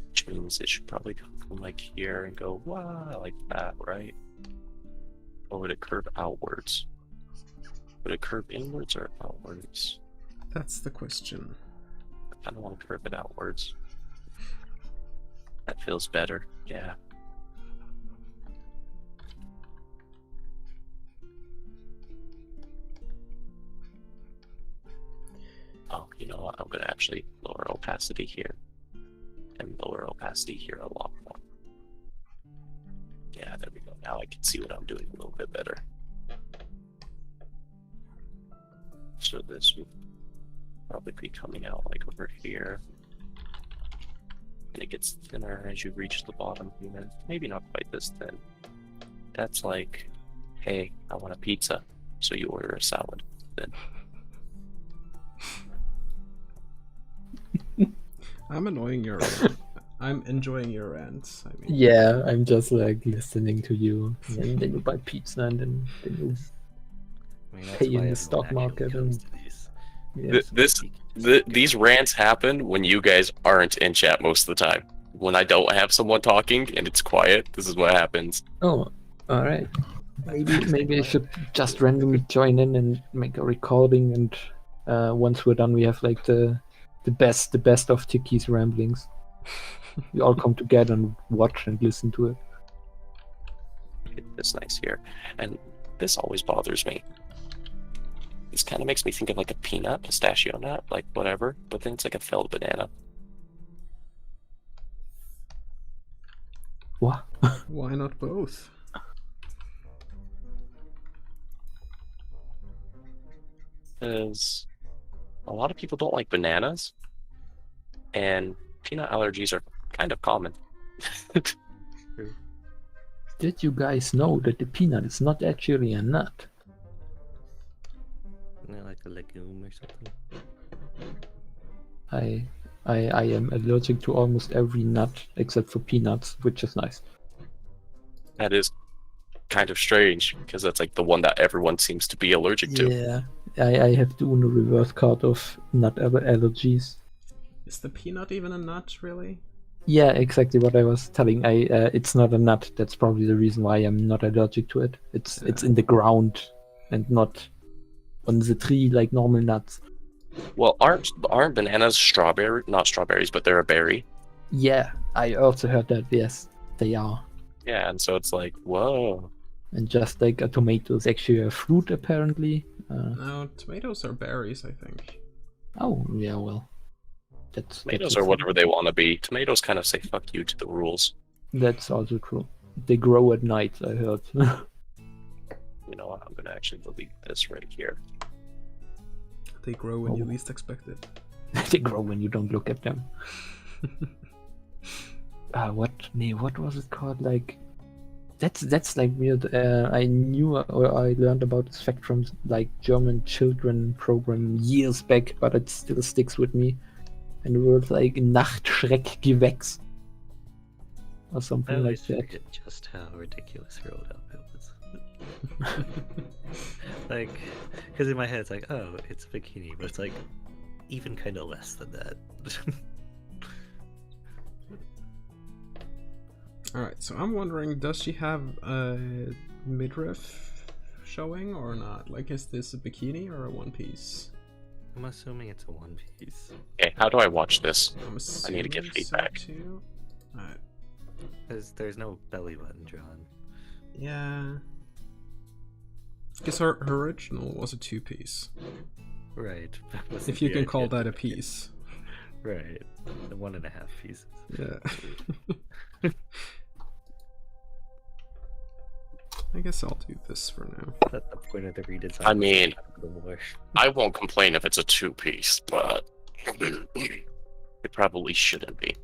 Which means it should probably come from like here and go, wow, like that, right? Or would it curve outwards? Would it curve inwards or outwards? That's the question. I kind of want to curve it outwards. That feels better, yeah. Oh, you know what? I'm going to actually lower opacity here. And lower opacity here a lot more. Yeah, there we go. Now I can see what I'm doing a little bit better. So this would probably be coming out like over here. And it gets thinner as you reach the bottom here. Maybe not quite this thin. That's like, hey, I want a pizza. So you order a salad. Then I'm annoying your I'm enjoying your rants. I mean, Yeah, I'm just like listening to you. And then you buy pizza and then you I mean, that's pay in why the everyone stock actually market comes and- to these. yeah. These rants happen when you guys aren't in chat most of the time. When I don't have someone talking and it's quiet, this is what happens. Oh, all right. Maybe I should just randomly join in and make a recording, and once we're done, we have like the best of Tiki's ramblings. We all come together and watch and listen to it. It's nice here. And this always bothers me. This kind of makes me think of like a peanut, pistachio nut, like whatever, but then it's like a felled banana. What? why not both? Because a lot of people don't like bananas, and peanut allergies are kind of common. Did you guys know that the peanut is not actually a nut? Isn't it like a legume or something? I am allergic to almost every nut except for peanuts, which is nice. That is kind of strange, because that's like the one that everyone seems to be allergic to. Yeah, I have the Uno reverse card of nut allergies. Is the peanut even a nut, really? Yeah, exactly what I was telling. It's not a nut. That's probably the reason why I'm not allergic to it. It's in the ground and not on the tree like normal nuts. Well, aren't bananas strawberry? Not strawberries, but they're a berry. Yeah, I also heard that. Yes, they are. Yeah, and so it's like, whoa. And just like a tomato is actually a fruit, apparently. No, tomatoes are berries, I think. Oh, yeah, well. Tomatoes are whatever they want to be. Tomatoes kind of say fuck you to the rules. That's also true. They grow at night, I heard. You know what? I'm gonna actually delete this right here. They grow when you least expect it. They grow when you don't look at them. What was it called? Like, that's like weird. I knew or I learned about this fact from like German children program years back, but it still sticks with me. And the word like Nachtschreckgewächs or something I like always that. forget just how ridiculous Roadhouse was. Like, because in my head it's like, oh, it's a bikini, but it's like even kind of less than that. Alright, so I'm wondering, does she have a midriff showing or not? Like, is this a bikini or a one piece? I'm assuming it's a one piece. Okay, how do I watch this? I'm I need to get assuming feedback. So too. Alright. There's no belly button drawn. Yeah. Because her original was a two piece. Right. If you can call that a piece. Right. The 1.5 pieces. Yeah. I guess I'll do this for now. That's the point of the redesign. I mean, the war. I won't complain if it's a 2-piece, but it probably shouldn't be.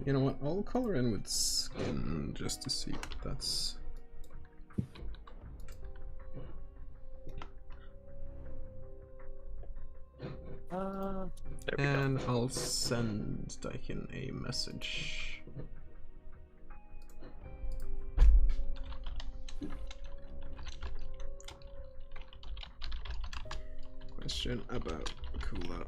You know what? I'll color in with skin just to see if that's. There we go. And I'll send Daikin a message. Question about Kula.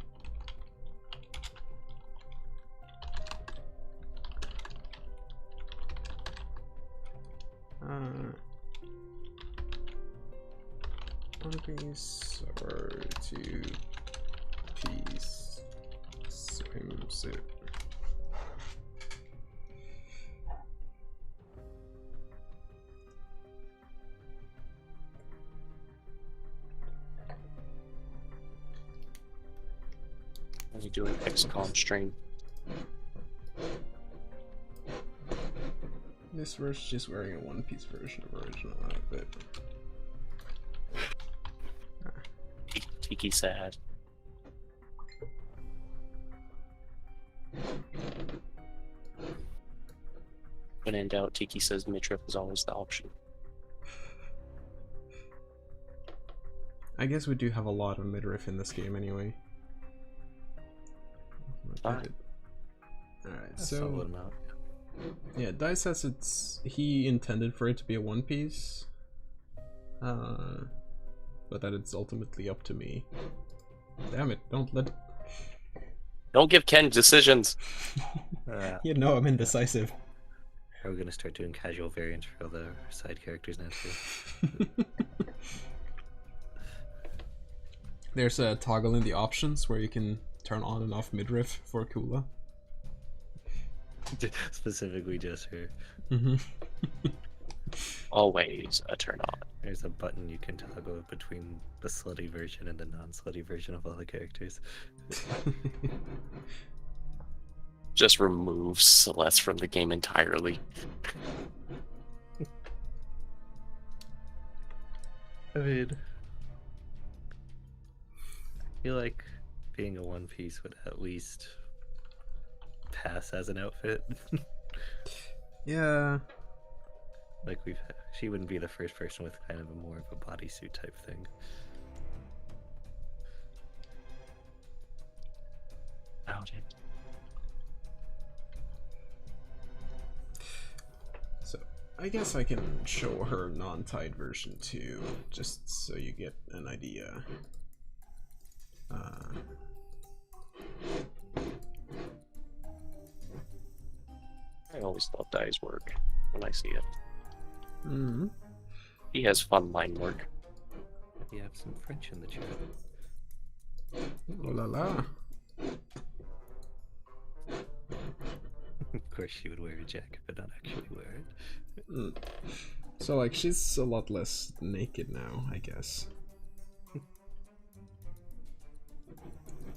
One piece or 2-piece swimsuit. Are you doing XCOM stream? This version is just wearing a one-piece version of original outfit. Tiki sad. When in doubt, Tiki says midriff is always the option. I guess we do have a lot of midriff in this game anyway. Fine. Alright, That's so solid amount. yeah, Dai says he intended for it to be a one piece. But that it's ultimately up to me. Damn it, don't Don't give Ken decisions. you know I'm indecisive. Are we gonna start doing casual variants for all the side characters now too? There's a toggle in the options where you can turn on and off midriff for Kula. Specifically just her. Always a turn on. There's a button you can toggle between the slutty version and the non-slutty version of all the characters. Just remove Celeste from the game entirely. I mean, I feel like being a one piece would at least pass as an outfit. Yeah. Like she wouldn't be the first person with kind of a more of a bodysuit type thing. Doubt it. So I guess I can show her non-tied version too, just so you get an idea. I always love Dai's work when I see it. Mm-hmm. He has fun line work. You have some French in the chat. Oh la la. Of course she would wear a jacket, but not actually wear it. Mm. So like she's a lot less naked now, I guess.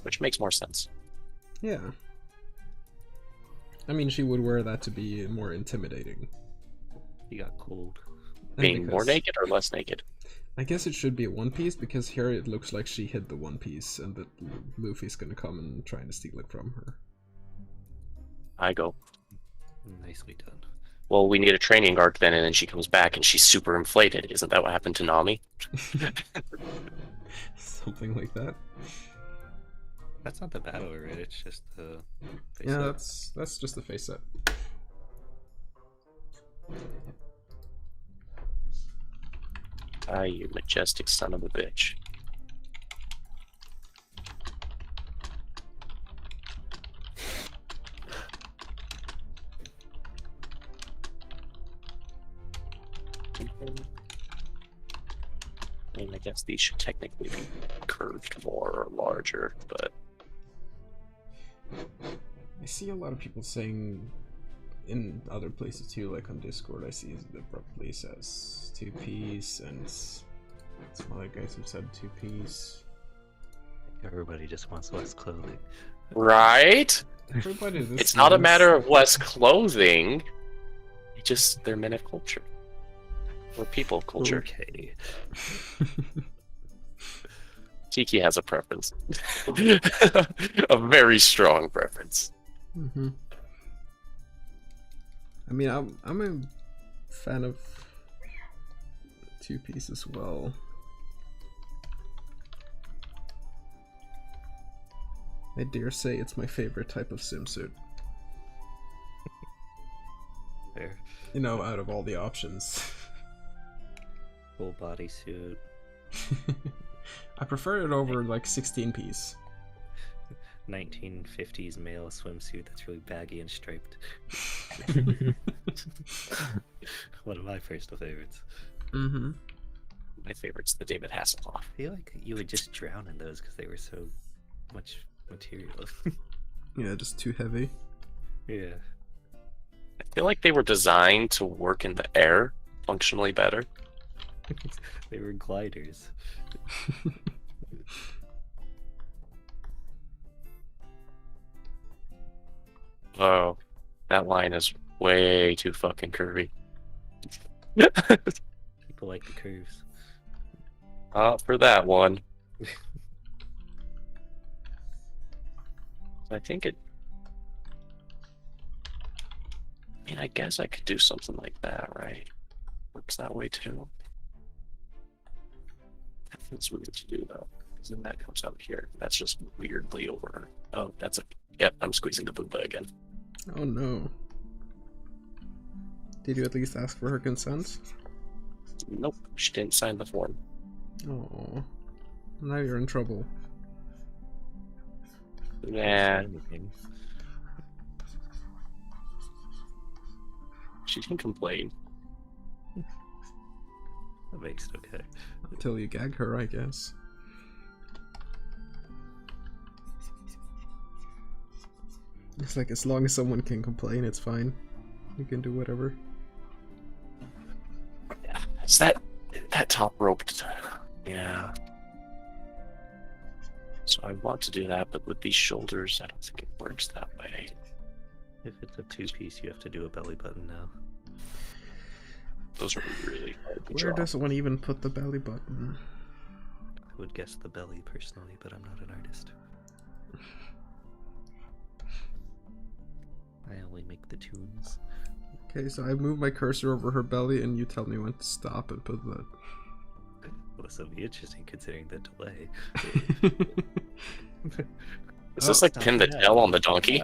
Which makes more sense. Yeah. I mean, she would wear that to be more intimidating. He got cold. And Being more because- naked or less naked? I guess it should be a one piece because here it looks like she hid the one piece and that Luffy's gonna come and try to steal it from her. I go, Nicely done. well, we need a training arc then, and then she comes back and she's super inflated. Isn't that what happened to Nami? Something like that. That's not the battle, right? It's just the face Yeah, up. that's just the face up. Ah, you majestic son of a bitch. I mean, I guess these should technically be curved more or larger, but I see a lot of people saying in other places too, like on Discord, I see the abruptly says 2-piece, and some other guys have said 2-piece. Everybody just wants less clothing. Right? Everybody, this It's not a means- matter of less clothing. It's just they're men of culture. Or people of culture. Okay. Tiki has a preference. A very strong preference. Mm-hmm. I mean, I'm a fan of 2-piece as well. I dare say it's my favorite type of swimsuit. Fair. You know, out of all the options. Full bodysuit. I prefer it over like 16-piece. 1950s male swimsuit that's really baggy and striped. One of my personal favorites. Mm-hmm. My favorite's the David Hasselhoff. I feel like you would just drown in those because they were so much material. Yeah, just too heavy. Yeah. I feel like they were designed to work in the air functionally better. They were gliders. Oh, that line is way too fucking curvy. People like the curves. For that one. I think it. I mean, I guess I could do something like that, right? Works that way too. That feels weird to do though, because then that comes out here. That's just weirdly over. Oh, that's a. Yep, I'm squeezing the booba again. Oh no. Did you at least ask for her consent? Nope, she didn't sign the form. Oh. Now you're in trouble. Nah, Anything. she can complain. That makes it okay. Until you gag her, I guess. It's like, as long as someone can complain, it's fine. You can do whatever. Yeah, it's that top rope. Yeah. So I want to do that, but with these shoulders, I don't think it works that way. If it's a 2-piece, you have to do a belly button now. Those are really hard to Where draw. does one even put the belly button? I would guess the belly personally, but I'm not an artist. I only make the tunes. Okay, so I move my cursor over her belly and you tell me when to stop and put that. Well, this will be interesting considering the delay. Is this Oh, like pin the yeah. tail on the donkey?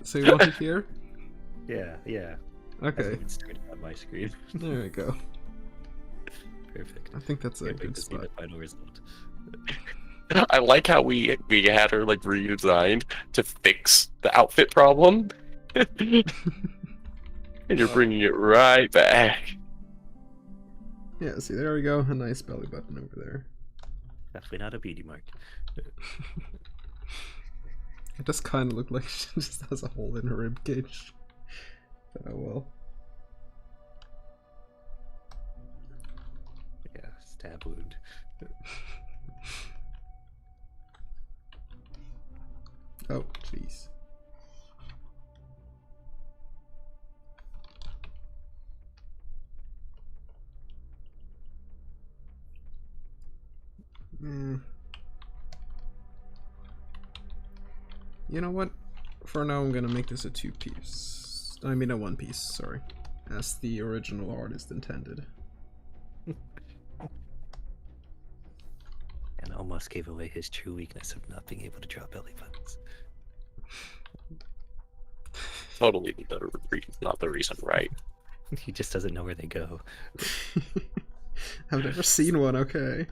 So you want it here? Yeah, yeah. Okay, Hasn't even started on my screen. there we go. Perfect. I think that's a Can't wait good to see the spot. final result. I like how we had her like redesigned to fix the outfit problem. And you're bringing it right back. Yeah, see, there we go. A nice belly button over there. Definitely not a beauty mark. It does kind of look like she just has a hole in her rib cage. But oh well. Yeah, stab wound. Oh, jeez. You know what? For now, I'm gonna make this a 2-piece. I mean a 1-piece, sorry. As the original artist intended. And almost gave away his true weakness of not being able to draw belly buttons. Totally not the reason, right? He just doesn't know where they go. I've never seen one, okay.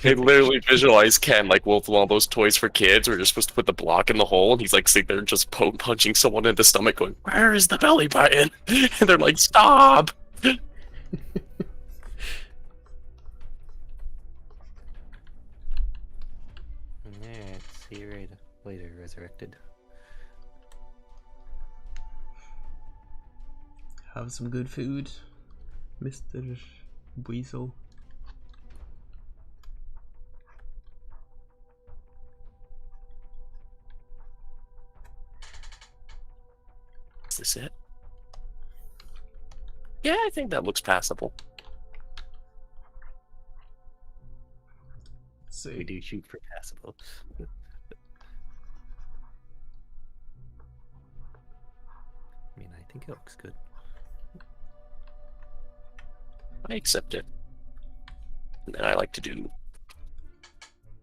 They literally visualize Ken like with one of those toys for kids where you're supposed to put the block in the hole, and he's like sitting there just punching someone in the stomach going, "Where is the belly button?" And they're like, "Stop!" Alright, see you later, resurrected. Have some good food, Mr. Weasel. Is this it? Yeah, I think that looks passable. Let's We see. do shoot for passable. I mean, I think it looks good. I accept it. And then I like to do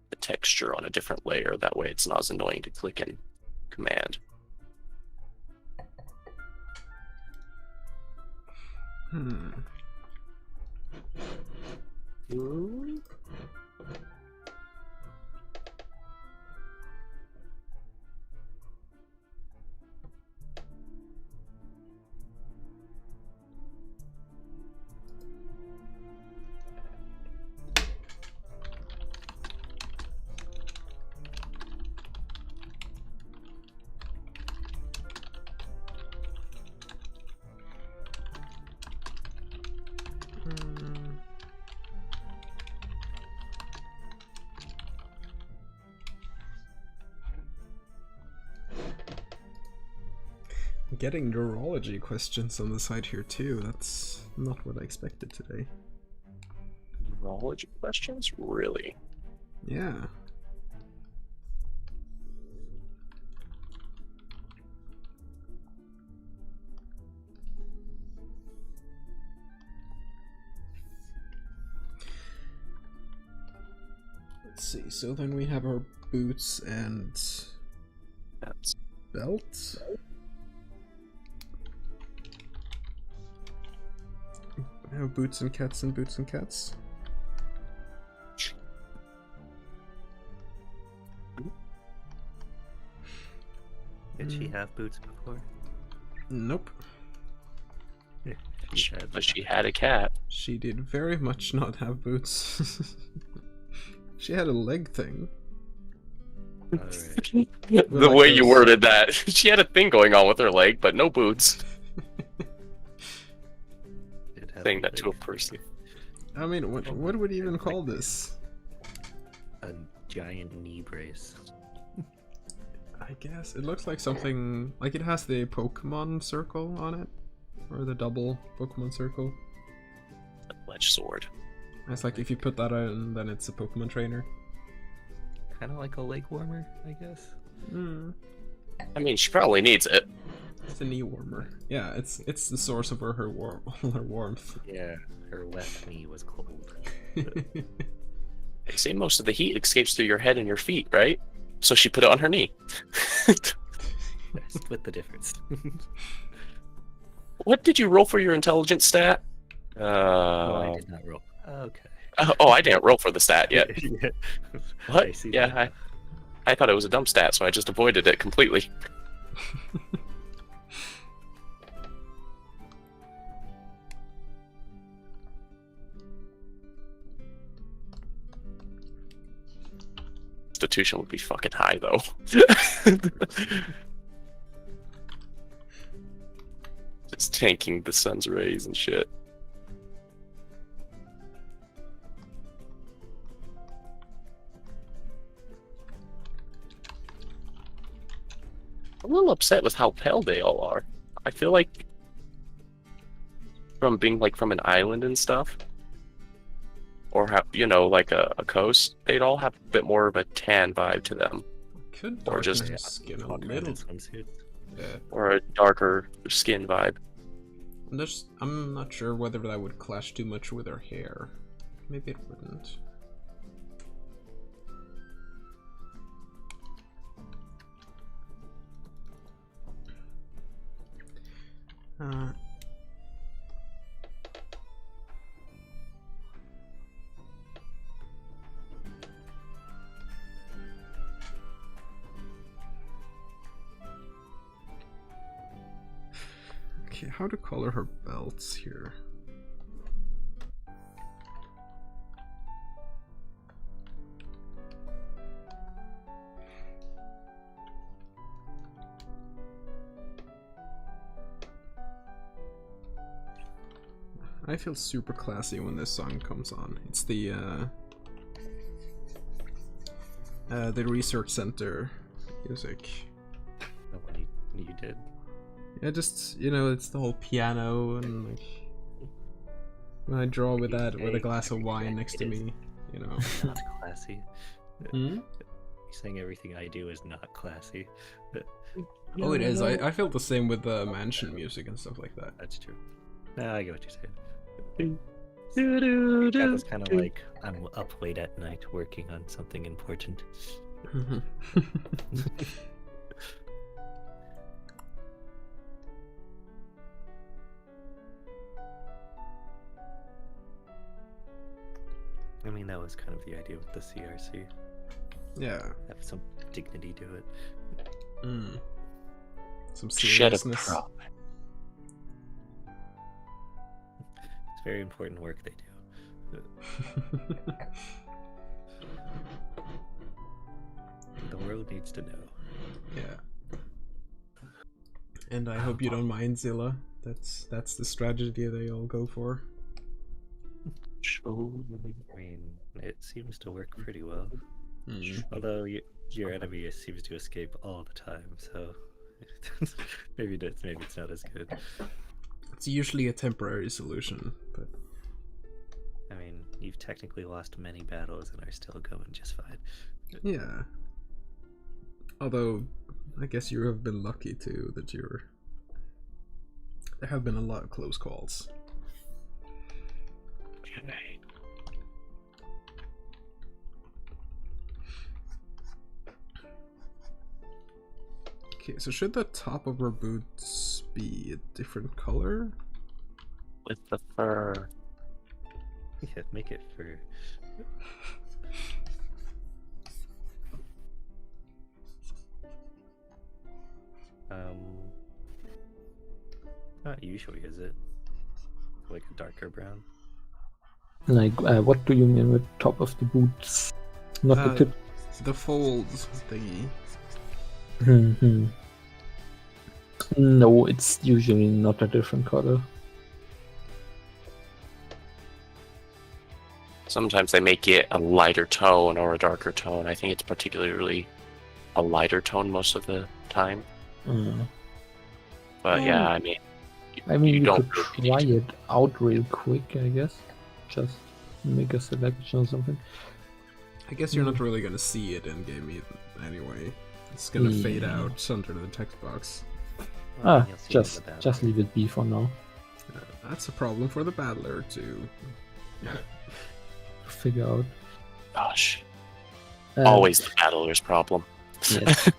the texture on a different layer. That way it's not as annoying to click in Command. Ooh. Getting neurology questions on the side here too. That's not what I expected today. Neurology questions? Really? Yeah. Let's see. So then we have our boots and That's belt. We have boots and cats and boots and cats. Did she have boots before? Nope. but she had a cat. She did very much not have boots. She had a leg thing. Alright. The like way you those- worded that. She had a thing going on with her leg, but no boots. Did have Saying a that to a big- person. I mean, what would you even call this? A giant knee brace. I guess it looks like something like it has the Pokemon circle on it, or the double Pokemon circle. A ledge sword. It's like if you put that on, then it's a Pokemon trainer. Kind of like a leg warmer, I guess. I mean, she probably needs it. It's a knee warmer. Yeah, it's the source of all her warmth. Yeah, her left knee was cold. They say most of the heat escapes through your head and your feet, right? So she put it on her knee. I split the difference. What did you roll for your intelligence stat? Oh, I did not roll. Okay. Oh, I didn't roll for the stat yet. Yeah. What? I see Yeah, that. I thought it was a dumb stat, so I just avoided it completely. Constitution would be fucking high, though. Just tanking the sun's rays and shit. I'm a little upset with how pale they all are. I feel like from being like from an island and stuff, or like a coast, they'd all have a bit more of a tan vibe to them, Could Or darken just- her skin a Walk around little. in swimsuits. Yeah. or a darker skin vibe. I'm not sure whether that would clash too much with her hair. Maybe it wouldn't. Uh, okay, how to color her belts here? I feel super classy when this song comes on. It's the research center music. Oh, what you did. Yeah, just, you know, it's the whole piano and like when I draw with that with a glass of wine next to me, you know. Not classy. Hmm? You're saying everything I do is not classy. Oh, it is. I feel the same with the mansion music and stuff like that. That's true. I get what you're saying. That was kind of like I'm up late at night working on something important. I mean, that was kind of the idea with the CRC. Yeah. Have some dignity to it. Mm. Some Shed a seriousness. prop. It's very important work they do. The world needs to know. Yeah. And I hope you don't mind, Zilla. That's the strategy they all go for. Show I mean, it seems to work pretty well. Mm. Although your enemy seems to escape all the time, so maybe it's not as good. It's usually a temporary solution, but I mean, you've technically lost many battles and are still going just fine. yeah. Although, I guess you have been lucky too that you're. There have been a lot of close calls. Okay. Okay, so should the top of our boots be a different color? With the fur. Yeah, make it for. Not usually, is it? Like a darker brown. Like, what do you mean with top of the boots? Not the tip. The folds thingy. Hmm. No, it's usually not a different color. Sometimes they make it a lighter tone or a darker tone. I think it's particularly a lighter tone most of the time. But yeah, I mean, you don't could really try need it out real quick, I guess. Just make a selection or something. I guess you're not really gonna see it in game anyway. It's gonna fade Yeah. out under the text box. Well, you'll see it in the battle. Just leave it be for now. That's a problem for the battler to Figure out. Gosh, Uh, always the battler's problem. Yes.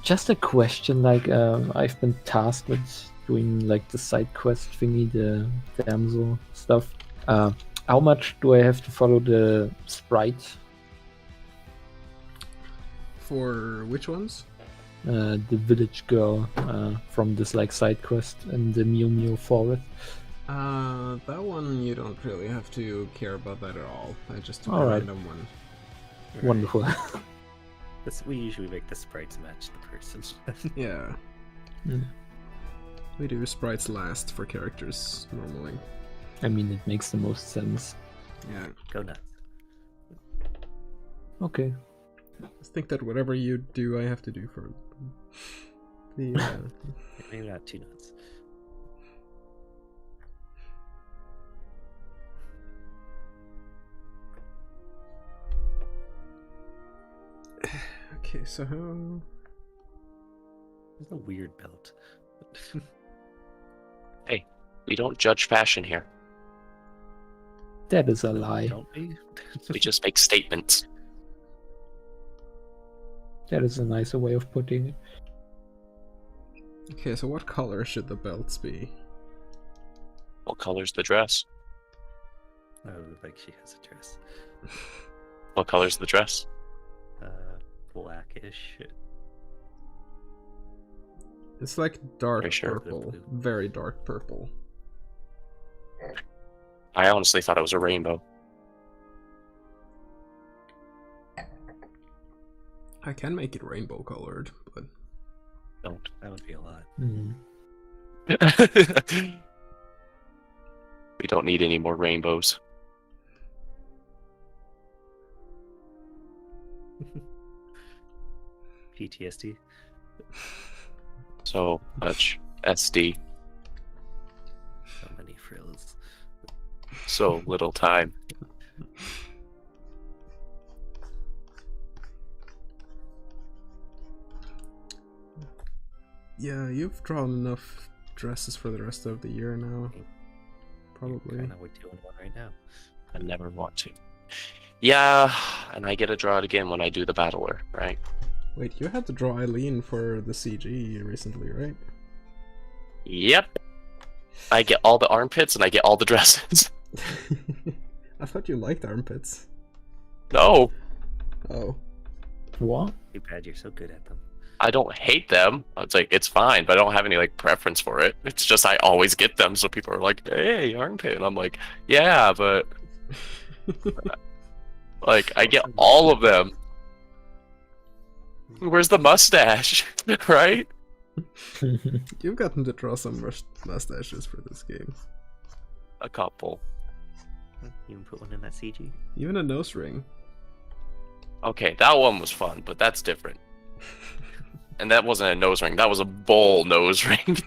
Just a question, like, I've been tasked with doing like the side quest thingy, the damsel stuff. How much do I have to follow the sprite? For which ones? The village girl from this like side quest in the Mew Mew forest. That one you don't really have to care about that at all. I just took a Alright. random one. Right. Wonderful. We usually make the sprites match the person. Yeah. Mm. We do sprites last for characters normally. I mean, it makes the most sense. Yeah. Go nuts. Okay. I think that whatever you do, I have to do for the. Maybe not too nuts. Okay, so how? It's a weird belt. We don't judge fashion here. That is a lie. Don't we? We just make statements. That is a nicer way of putting it. Okay, so what color should the belts be? What color's the dress? Oh, like she has a dress. What color's the dress? Blackish. It's like dark Very sure. purple, very dark purple. I honestly thought it was a rainbow. I can make it rainbow colored, but Don't. That would be a lot. Hmm. We don't need any more rainbows. PTSD. So much SD, So many frills. so little time. Yeah, you've drawn enough dresses for the rest of the year now. Probably. Kind of we're doing one right now. I never want to. Yeah, and I get to draw it again when I do the battler, right? Wait, you had to draw Eileen for the CG recently, right? Yep. I get all the armpits and I get all the dresses. I thought you liked armpits. No, Oh. What? Too bad you're so good at them. I don't hate them. It's like, it's fine, but I don't have any like preference for it. It's just I always get them, so people are like, hey, armpit. And I'm like, yeah, but like, I get all of them. Where's the mustache? Right? You've gotten to draw some mustaches for this game. A couple. You can put one in that CG. Even a nose ring. Okay, that one was fun, but that's different. And that wasn't a nose ring, that was a bull nose ring.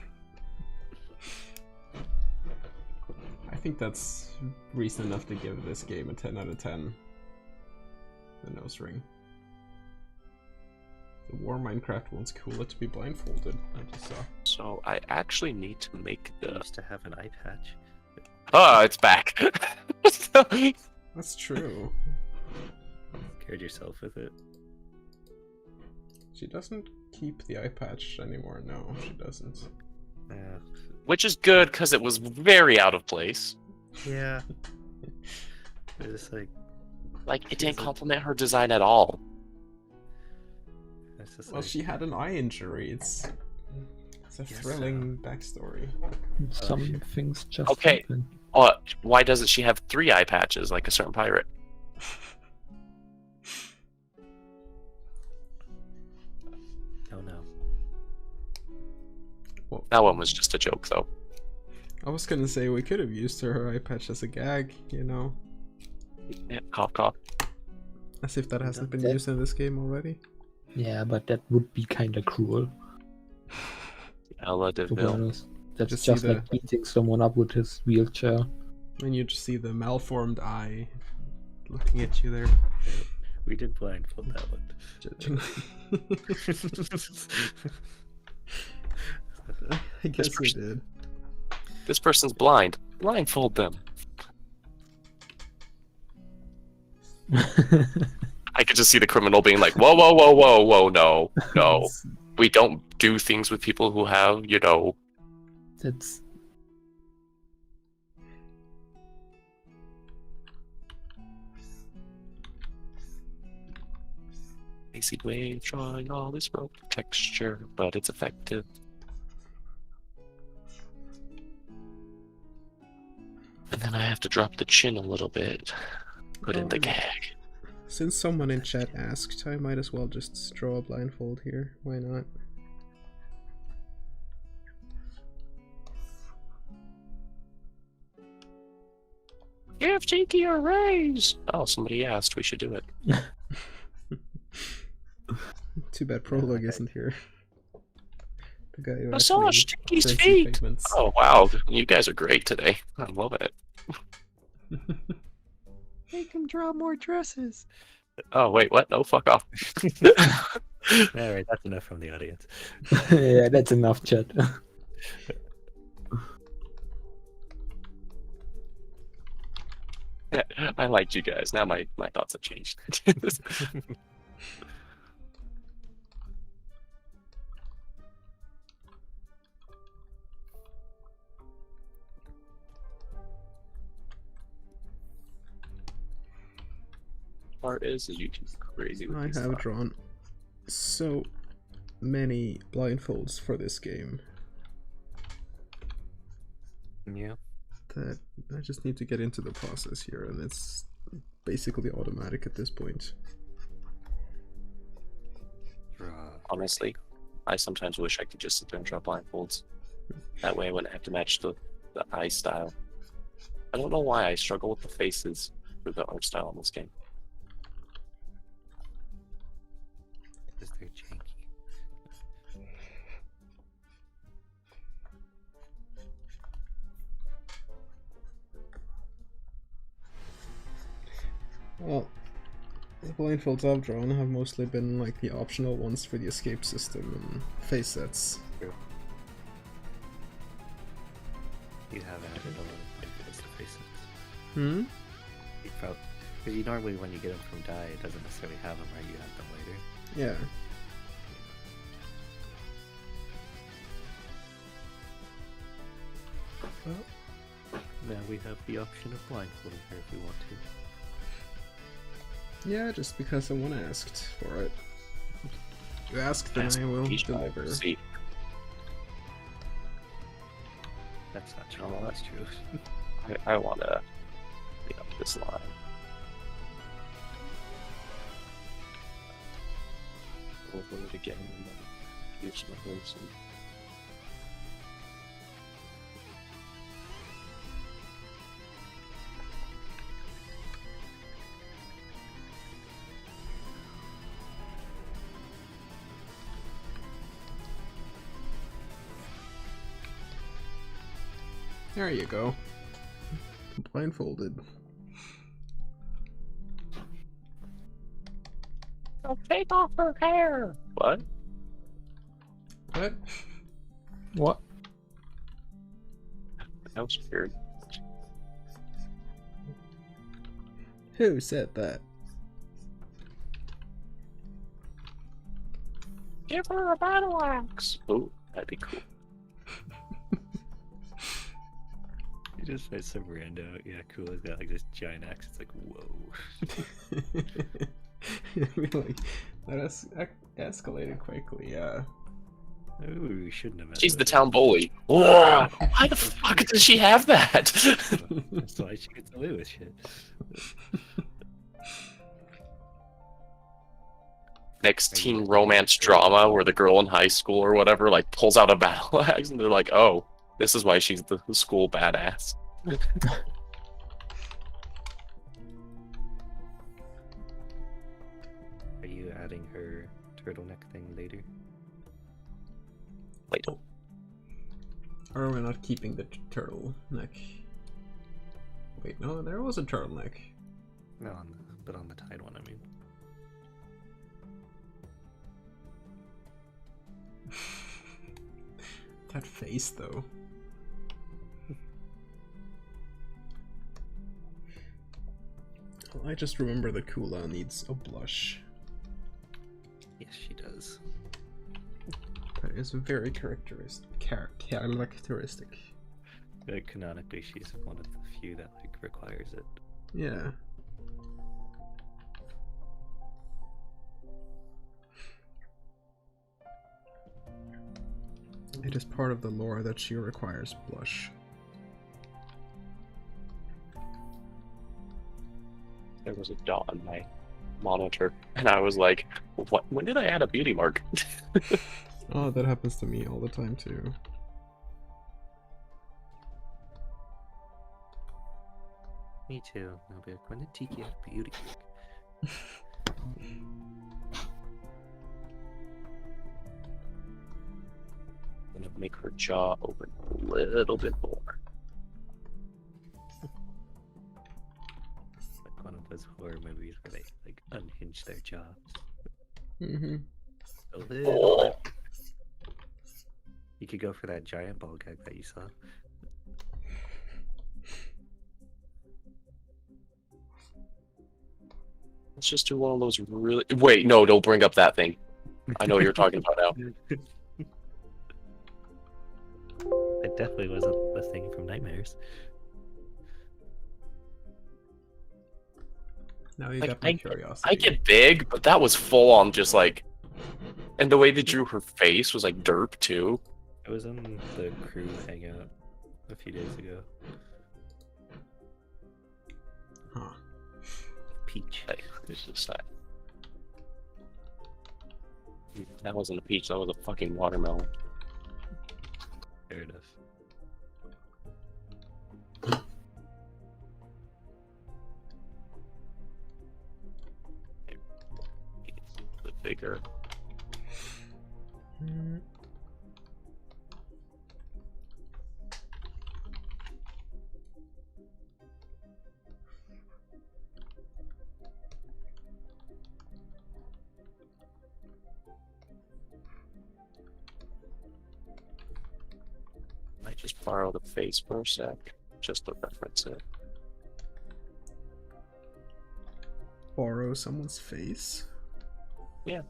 I think that's reason enough to give this game a 10 out of 10. The nose ring. The War Minecraft one's cooler to be blindfolded, I just saw. So I actually need to make I the... used to have an eye patch. Oh, it's back! That's true. Scared yourself with it. She doesn't keep the eye patch anymore, no, she doesn't. Yeah. Which is good, because it was very out of place. Yeah. It's just like, Like, it didn't complement her design at all. it's just Well, like, she had an eye injury, it's a Yes, thrilling backstory. Some things just Okay. happen. Why doesn't she have 3 eye patches like a certain pirate? oh no. Well, That one was just a joke, though. I was gonna say we could have used her eye patch as a gag, you know? Yeah, cough, cough. As if that hasn't been That- used in this game already. Yeah, but that would be kind of cruel, Ella to be DeVille. honest. That's Just just, see like beating someone up with his wheelchair. And you just see the malformed eye looking at you there, We did blindfold that one. judging. I guess we did. This person's blind. Blindfold them. I could just see the criminal being like, whoa, whoa, whoa, whoa, whoa, no, no. We don't do things with people who have, you know... That's basic way of drawing all this rope texture, but it's effective. And then I have to drop the chin a little bit. Put in the gag. Since someone in chat asked, I might as well just draw a blindfold here. Why not? Give Cheeky a raise! Oh, somebody asked. We should do it. Too bad Prologue isn't here. The guy who Massage actually Cheeky's turns feet! pigments. Oh, wow. You guys are great today. I'm loving it. Make him draw more dresses. Oh, wait, what? No, fuck off. Alright, that's enough from the audience. yeah, that's enough, chat. I liked you guys. Now my thoughts have changed. Part is you can be crazy with I these have thoughts. drawn so many blindfolds for this game Yeah. that I just need to get into the process here, and it's basically automatic at this point. Draw. Honestly, I sometimes wish I could just sit there and draw blindfolds. That way I wouldn't have to match the eye style. I don't know why I struggle with the faces for the art style in this game. Because they're janky. Well, the blindfolds I've drawn have mostly been like the optional ones for the escape system and face sets. True. You have added a lot of benefits to faces. Hmm? Because you normally, when you get them from die, it doesn't necessarily have them, right? You have them later. Yeah. Well, now we have the option of blindfolding her if we want to. Yeah, just because someone asked for it. You ask, then I will deliver. See. That's not true. Oh, That's true. I want to be up this line. Over it again and then use my person. There you go. Blindfolded. I'll take off her hair. What? What? What? That was weird. Who said that? Give her a battle axe. Ooh, that'd be cool. You just said some random, yeah, cool. It's got like this giant axe. It's like, whoa. Like, that escalated quickly, yeah. Ooh, we shouldn't have. She's the town bully. Whoa! Why the fuck does she have that? That's why she gets away with shit. Next teen romance drama where the girl in high school or whatever like pulls out a battle axe and they're like, oh, this is why she's the school badass. Are you adding her turtleneck thing later? Wait, Or we're not keeping the turtleneck. Wait, no, there was a turtleneck. No, but on the tied one, I mean. That face, though. Well, I just remember that Kula needs a blush. Yes, she does. That is very characteristic. But canonically, she's one of the few that like requires it. Yeah. It is part of the lore that she requires blush. there was a dot on my monitor, and I was like, "What? When did I add a beauty mark?" Oh, that happens to me all the time too. Me too. I'll be like, when did Tiki have beauty? I'm gonna make her jaw open a little bit more. Like one of those horror movies where they like unhinge their jaw. Mm-hmm. A little bit. You could go for that giant ball gag that you saw. Let's just do one of those really. Wait, no, don't bring up that thing. I know what you're talking about now. It definitely wasn't the thing from Nightmares. Now you Like, got my curiosity. I get big, but that was full on just like. And the way they drew her face was like derp too. It was on the crew hangout a few days ago. Huh. Peach. Like, it's just that. That wasn't a peach, that was a fucking watermelon. Fair enough. Sure. Might just borrow the face for a sec, just to reference it. Borrow someone's face? Yeah.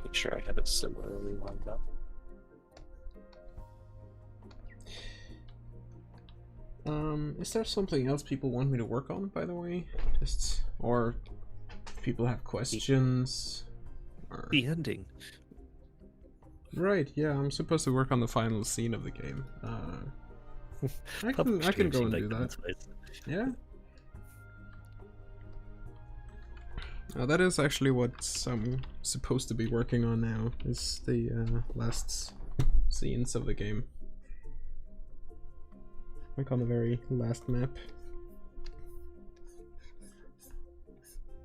Make sure I have it similarly lined up. Is there something else people want me to work on, by the way? Just, or if people have questions? Or... The ending. Right, yeah, I'm supposed to work on the final scene of the game. I can go and do that. Yeah. That is actually what I'm supposed to be working on now, is the last scenes of the game. Like on the very last map.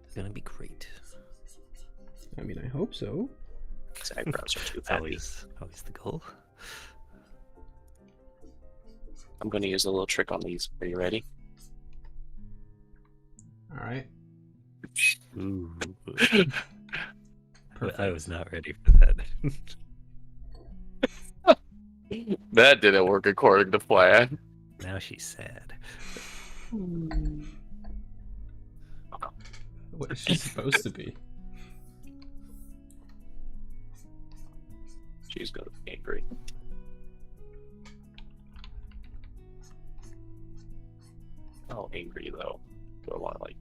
It's gonna be great. I mean, I hope so. His eyebrows are too It's heavy. always the goal. I'm going to use a little trick on these. Are you ready? Alright. Ooh. Perfect. I was not ready for that. That didn't work according to plan. Now she's sad. What is she supposed to be? She's going to be angry. How angry, though? Do I want to, like...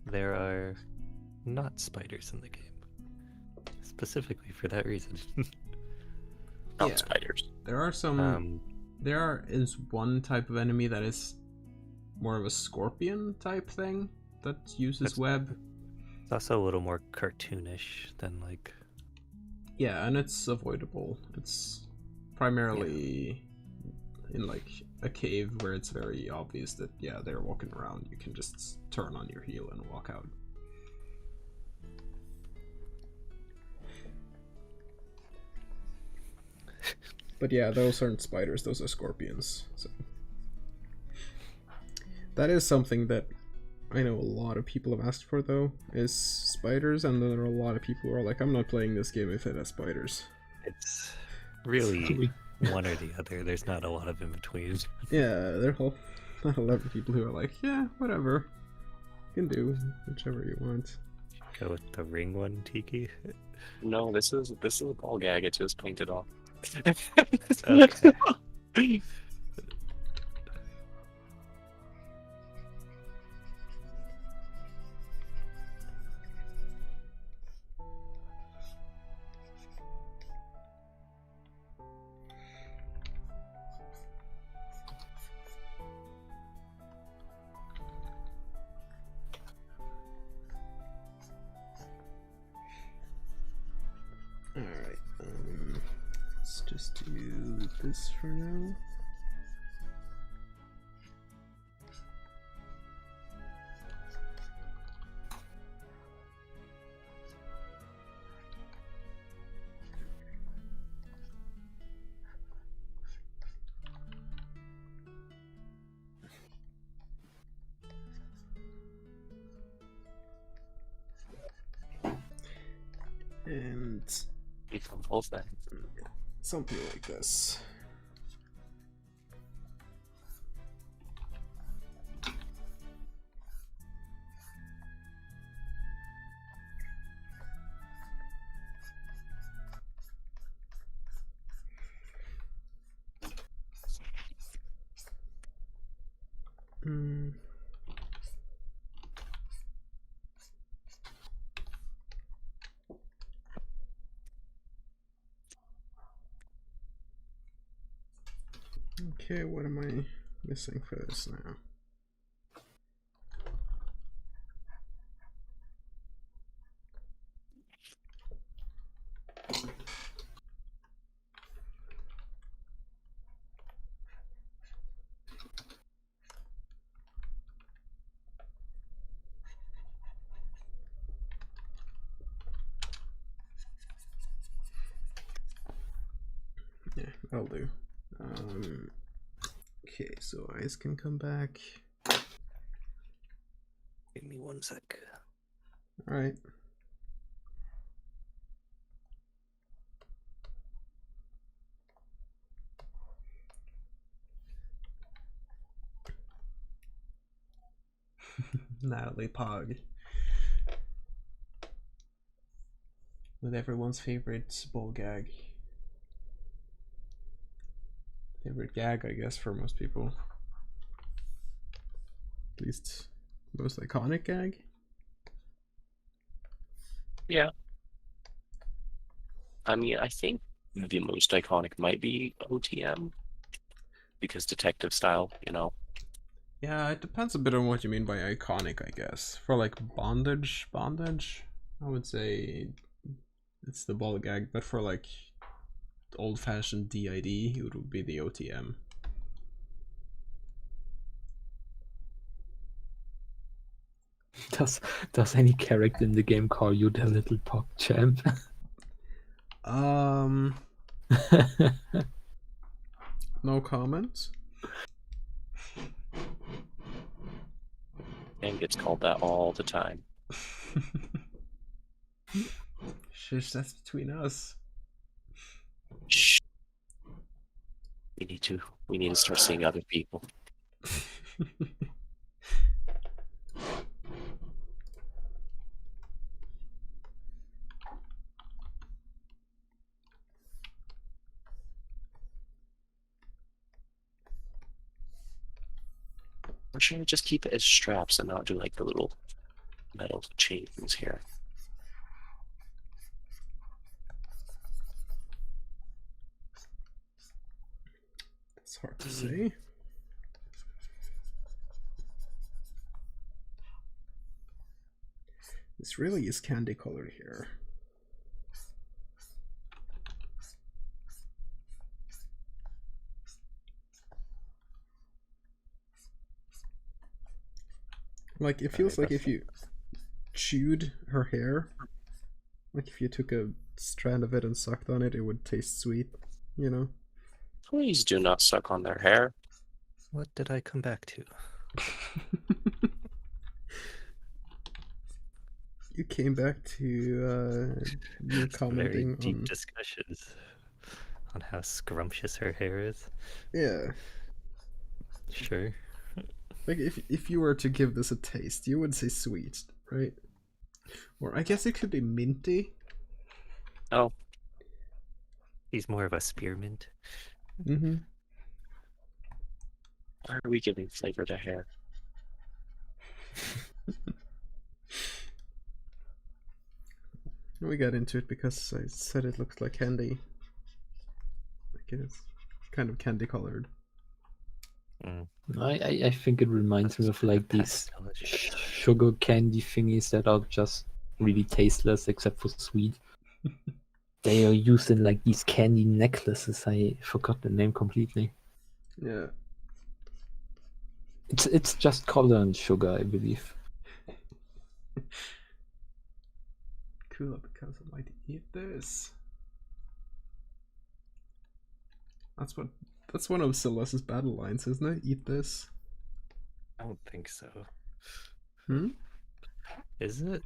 There are not spiders in the game. Specifically for that reason. Not Yeah. spiders. There are some... is one type of enemy that is more of a scorpion type thing that uses web. It's also a little more cartoonish than like... Yeah, and it's avoidable. It's primarily in like a cave where it's very obvious that, yeah, they're walking around. You can just turn on your heel and walk out. But yeah, those aren't spiders, those are scorpions. So that is something that I know a lot of people have asked for, though, is spiders, and there are a lot of people who are like, I'm not playing this game if it has spiders. It's really one or the other. There's not a lot of in between. Yeah, there are not a lot of people who are like, yeah, whatever. You can do whichever you want. Go with the ring one, Tiki. No, this is a ball gag. It just painted off. Okay. Alright, let's just do this for now. And Become whole thing. something like this. Okay, what am I missing for this now? that'll do. Okay, so Ice can come back. Give me 1 sec. Alright. Natalie Pog. With everyone's favorite bull gag. Favorite gag, I guess, for most people. At least most iconic gag. Yeah. I mean, I think the most iconic might be OTM because detective style, you know. Yeah, it depends a bit on what you mean by iconic, I guess. For like bondage, I would say it's the ball gag, but for like old-fashioned DID, it would be the OTM. Does any character in the game call you the little pop champ? No comment. And gets called that all the time. Shush, that's between us. Shh. We need to start seeing other people. Or should I just keep it as straps and not do like the little metal chains here? It's hard to say. This really is candy colored here. Like, it feels like if you chewed her hair, like if you took a strand of it and sucked on it, it would taste sweet, you know? Please do not suck on their hair. What did I come back to? You came back to you Very commenting deep on discussions on how scrumptious her hair is. yeah. Sure. Like if you were to give this a taste, you would say sweet, right? Or I guess it could be minty. Oh, He's more of a spearmint. Mm-hmm. why are we giving flavor to hair? We got into it because I said it looks like candy. Like it's kind of candy colored. Mm. I think it reminds me of like these Pastelish. sugar candy thingies that are just really tasteless except for sweet. They are used in like these candy necklaces. I forgot the name completely. Yeah. It's just color and sugar, I believe. Cool, because I might eat this. That's one of Celeste's battle lines, isn't it? Eat this. I don't think so. Hmm? Is it?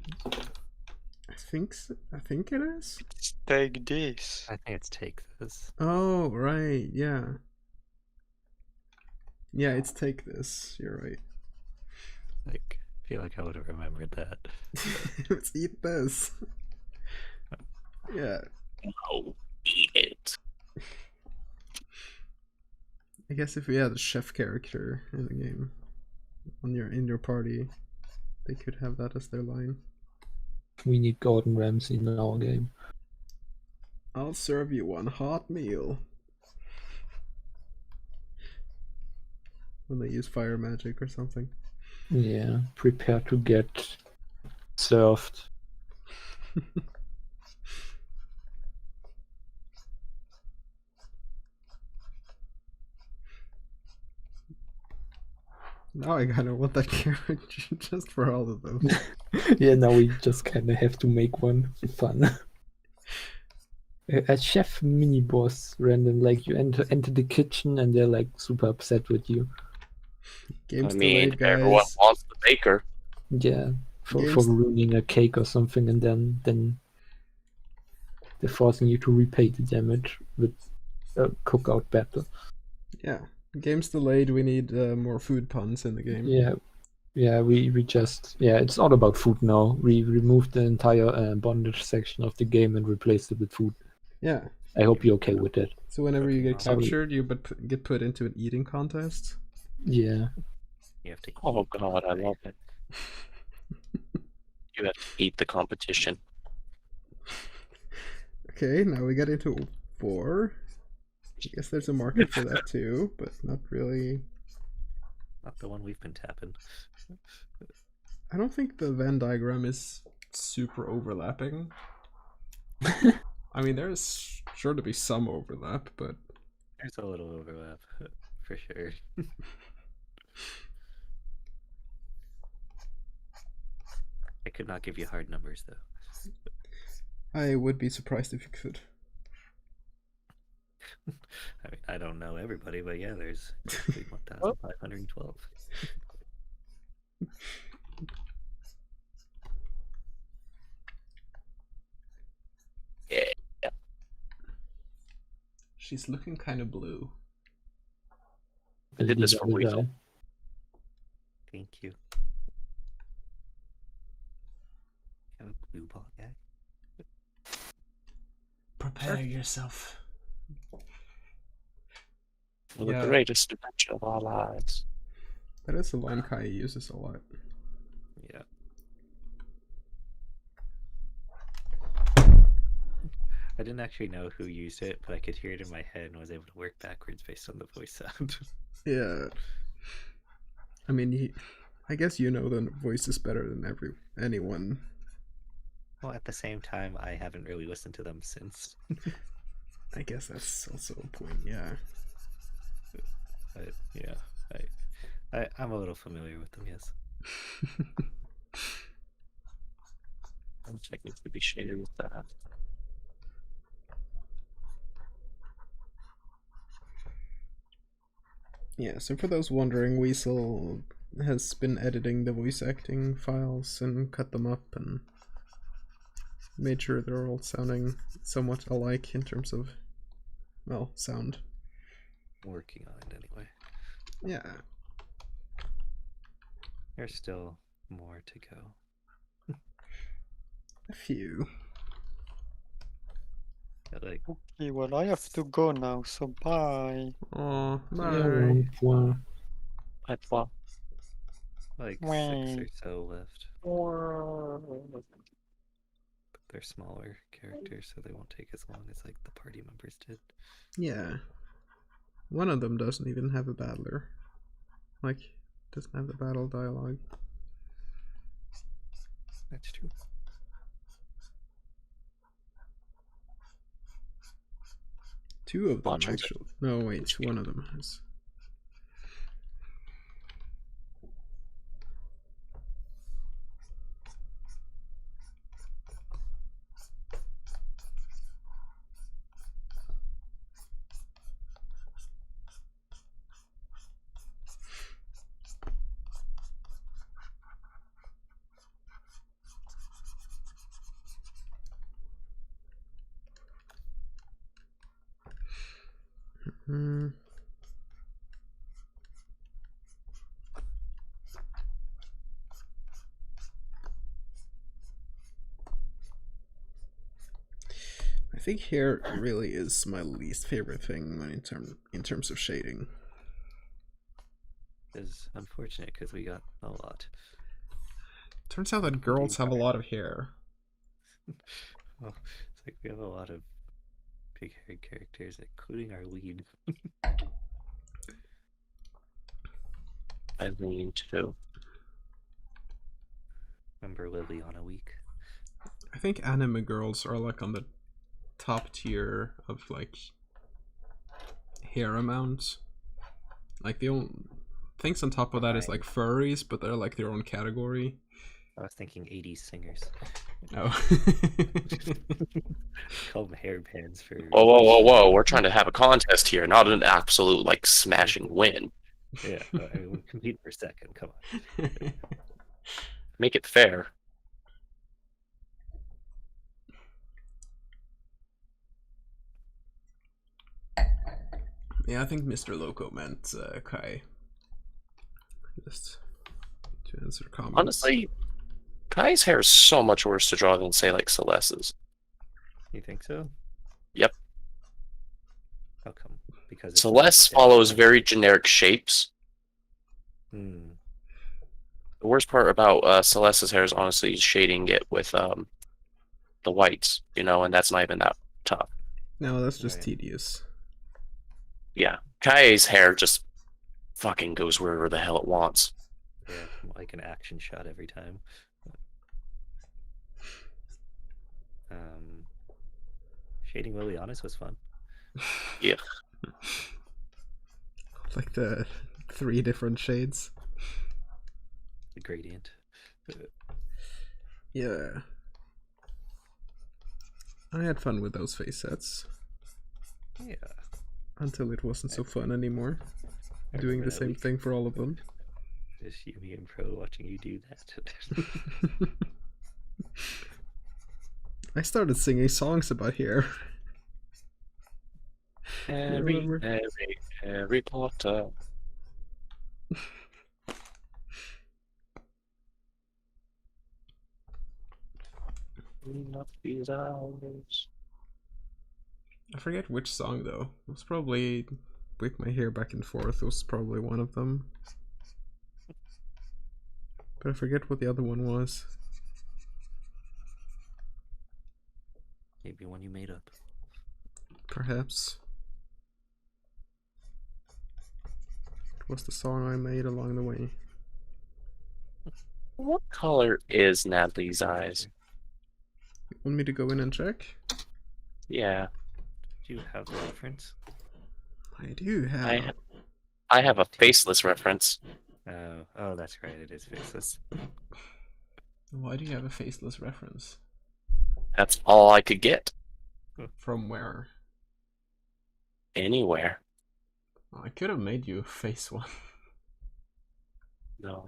I think so. I think it is. Take this. I think it's take this. Oh, right, yeah. Yeah, it's take this. You're right. Like, I feel like I would have remembered that. Let's eat this. Yeah. Oh, eat it. I guess if we had a chef character in the game in your party, they could have that as their line. We need Gordon Ramsay in our game. I'll serve you one hot meal. When they use fire magic or something. Yeah, prepare to get served. Now I kinda want that character just for all of them. Yeah, now we just kind of have to make one fun. A chef mini boss random, like you enter the kitchen and they're like super upset with you. Game's I mean, delayed, everyone guys. wants the baker. Yeah, for Games- ruining a cake or something, and then they're forcing you to repay the damage with a cookout battle. Yeah, game's delayed. We need more food puns in the game. Yeah, we just it's all about food now. We removed the entire bondage section of the game and replaced it with food. Yeah. I hope you're okay with that. So whenever you get Cooking all. captured, you get put into an eating contest. Yeah. You have to. Oh eat god, I love it. You have to eat the competition. Okay, now we get into 4. I guess there's a market for that too, but not really. Not the one we've been tapping. I don't think the Venn diagram is super overlapping. I mean, there's sure to be some overlap, but There's a little overlap, for sure. I could not give you hard numbers though. I would be surprised if you could. I mean, I don't know everybody, but yeah, there's 1,512. Yeah. She's looking kind of blue. I did this for Weasel. Thank you. Have a blue ball guy. Prepare yourself. The Yeah. greatest adventure of our lives. That is a line Kai uses a lot. Yeah. I didn't actually know who used it, but I could hear it in my head and was able to work backwards based on the voice sound. Yeah. I mean, I guess you know the voices better than anyone. Well, at the same time, I haven't really listened to them since. I guess that's also a point, yeah. But yeah, I'm a little familiar with them, yes. I'm checking to be shaded with that. Yeah, so for those wondering, Weasel has been editing the voice acting files and cut them up and made sure they're all sounding somewhat alike in terms of, well, sound. Working on it anyway. Yeah. There's still more to go. A few. But like, Okay, well, I have to go now, so bye. Oh, Yeah, bye. well, Well, like 6 Wait. or so left. But they're smaller characters, so they won't take as long as like the party members did. Yeah. One of them doesn't even have a battler. Like, doesn't have the battle dialogue. That's true. Two of them, Watch it. actually. No, wait, one of them has. Hmm. I think hair really is my least favorite thing when in terms of shading. It's unfortunate because we got a lot. Turns out that girls have a lot of hair. Well, it's like we have a lot of big haired characters, including our lead. I mean, too. Remember Liliana Week? I think anime girls are like on the top tier of like hair amount. Like the only things on top of that is like furries, but they're like their own category. I was thinking 80s singers. Oh. Call them hairbands for. Whoa! We're trying to have a contest here, not an absolute like smashing win. Yeah, I mean, we're competing for second. Come on. Make it fair. Yeah, I think Mr. Loco meant Kai. Just to answer comments. Honestly, Kai's hair is so much worse to draw than, say, like Celeste's. You think so? Yep. How come? Because it's Celeste follows very generic shapes. Hmm. The worst part about Celeste's hair is honestly shading it with the whites, you know, and that's not even that tough. No, that's just Right. tedious. Yeah, Kai's hair just fucking goes wherever the hell it wants. Yeah, like an action shot every time. Shading Liliana's was fun. Yeah. Like the 3 different shades. The gradient. Yeah. I had fun with those face sets. Yeah. Until it wasn't so fun anymore. I Doing remember the that same week. thing for all of them. Just Yumi and Pro watching you do that. I started singing songs about hair. Harry Potter. Not these hours. I forget which song though. It was probably With My Hair Back and Forth was probably one of them. But I forget what the other one was. Maybe one you made up. Perhaps. It was the song I made along the way. What color is Natalie's eyes? You want me to go in and check? Yeah, Do you have the reference? I do have. I have a faceless reference. Oh, that's right. It is faceless. Why do you have a faceless reference? That's all I could get. From where? Anywhere. I could have made you a face one. No.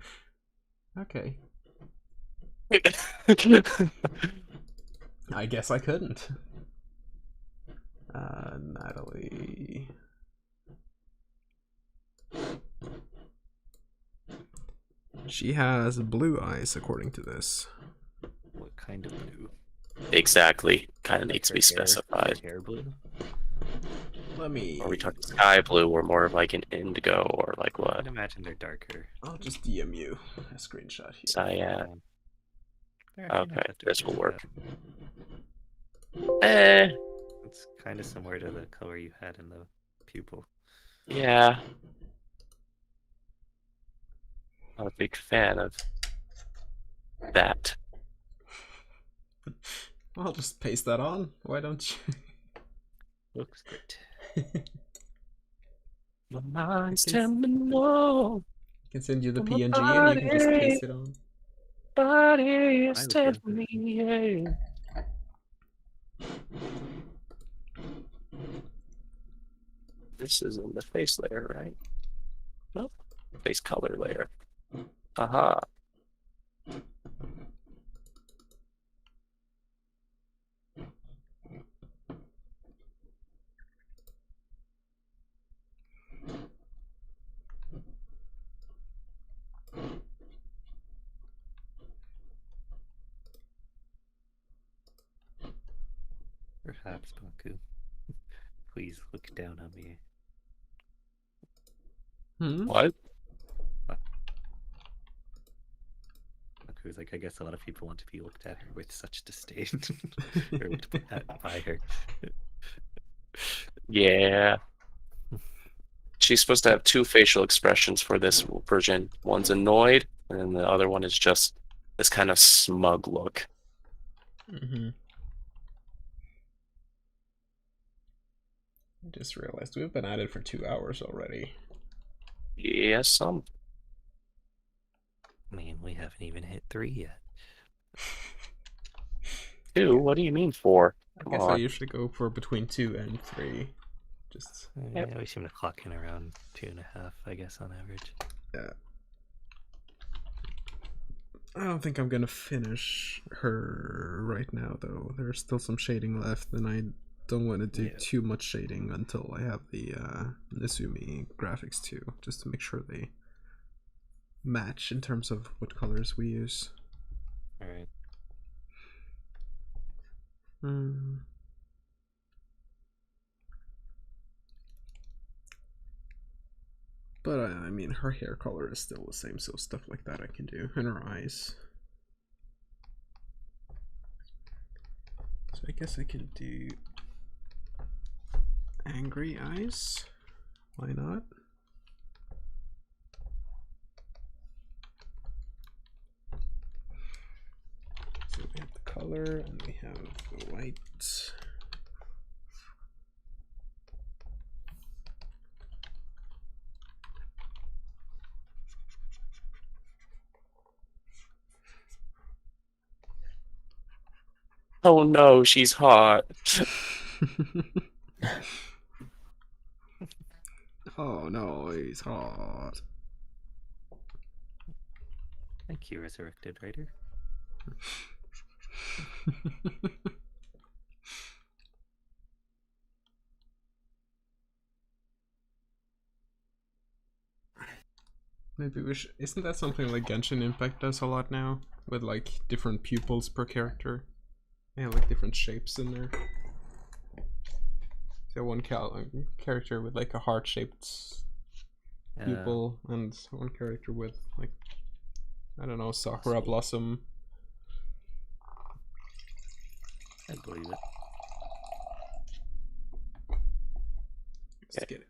Okay. I guess I couldn't. Natalie. She has blue eyes, according to this. What kind of blue? Exactly. Kind of Like needs to her be hair- specified. her hair blue? Let me. Are we talking sky blue or more of like an indigo or like what? I'd imagine they're darker. I'll just DM you a screenshot here. Cyan. They're actually not Okay, that this dark, will work. but It's kind of similar to the color you had in the pupil. Yeah. Not a big fan of that. I'll just paste that on. Why don't you? Looks great. My mind's telling me no. I can send you the My PNG and you can just body. paste it on. Body I is would telling get me yeah. This is in the face layer, right? Nope. Face color layer. Aha. Perhaps, Baku. Please look down on me. What? Baku's like, I guess a lot of people want to be looked at with such disdain. Or looked at by her. Yeah. She's supposed to have two facial expressions for this version. One's annoyed, and then the other one is just this kind of smug look. Mm-hmm. I just realized we've been at it for 2 hours already. Yes, some. Man, we haven't even hit 3 yet. 2? What do you mean 4? I Come guess I on. usually go for between 2 and 3. Just Yeah, we seem to clock in around 2.5, I guess, on average. yeah. I don't think I'm gonna finish her right now, though. There's still some shading left, and I don't want to do too much shading until I have the Nezumi graphics too, just to make sure they match in terms of what colors we use. Alright. But I mean, her hair color is still the same, so stuff like that I can do, and her eyes. So I guess I can do angry eyes. Why not? So we have the color and we have the white. Oh no, she's hot. Oh no, he's hot. Thank you, Resurrected Writer. Maybe we should. Isn't that something like Genshin Impact does a lot now? With like different pupils per character? They have like different shapes in there. So one character with like a heart-shaped pupil, and one character with like, I don't know, Sakura Blossom. I believe it. Let's get it.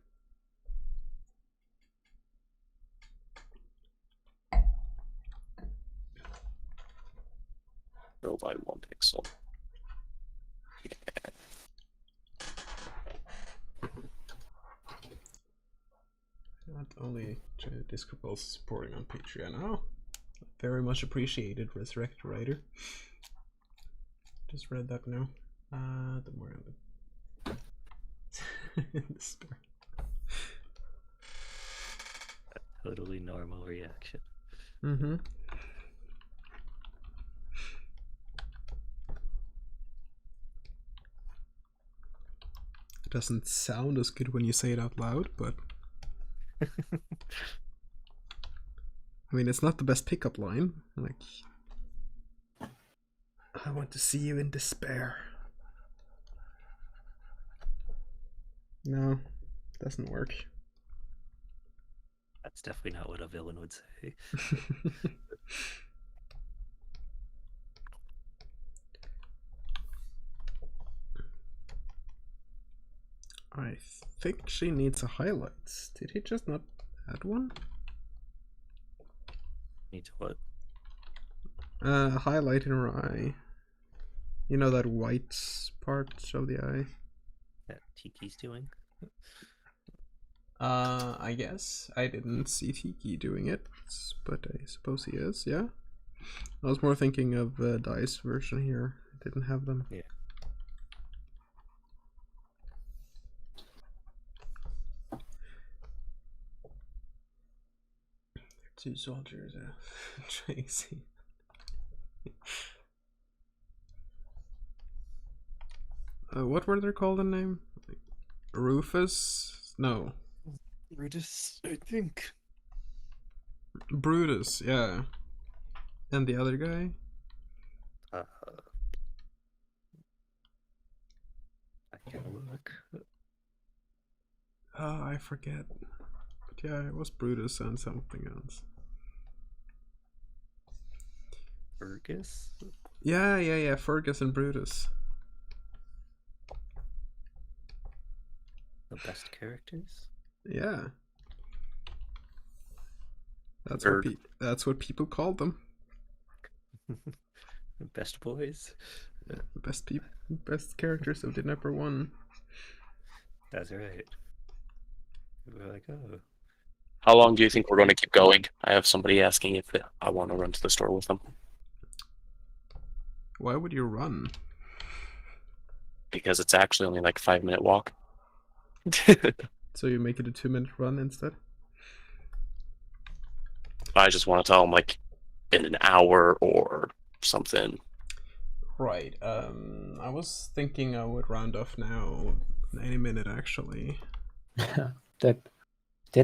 Grow by 1 pixel. Not only Discrepancy supporting on Patreon. Oh, very much appreciated, Resurrect Writer. Just read that now. The more despair. A totally normal reaction. Mm-hmm. It doesn't sound as good when you say it out loud, but I mean, it's not the best pickup line. Like, I want to see you in despair. No, doesn't work. That's definitely not what a villain would say. I think she needs a highlight. Did he just not add one? Needs what? A highlight in her eye. You know, that white part of the eye. That Tiki's doing? I guess. I didn't see Tiki doing it, but I suppose he is, yeah? I was more thinking of Dice version here. I didn't have them. Yeah. Two soldiers, Tracy. What were they called in name? Rufus? No. Brutus, I think. Brutus, yeah. And the other guy? I can look. Oh, I forget. But yeah, it was Brutus and something else. Fergus? Yeah, Fergus and Brutus. The best characters? Yeah. That's what people called them. Best boys? Yeah, best characters of Didnapper 1. That's right. We're like, oh. How long do you think we're going to keep going? I have somebody asking if I want to run to the store with them. Why would you run? because it's actually only like a 5-minute walk. So you make it a 2-minute run instead? I just want to tell them like in an hour or something. Right. I was thinking I would round off now any minute actually. that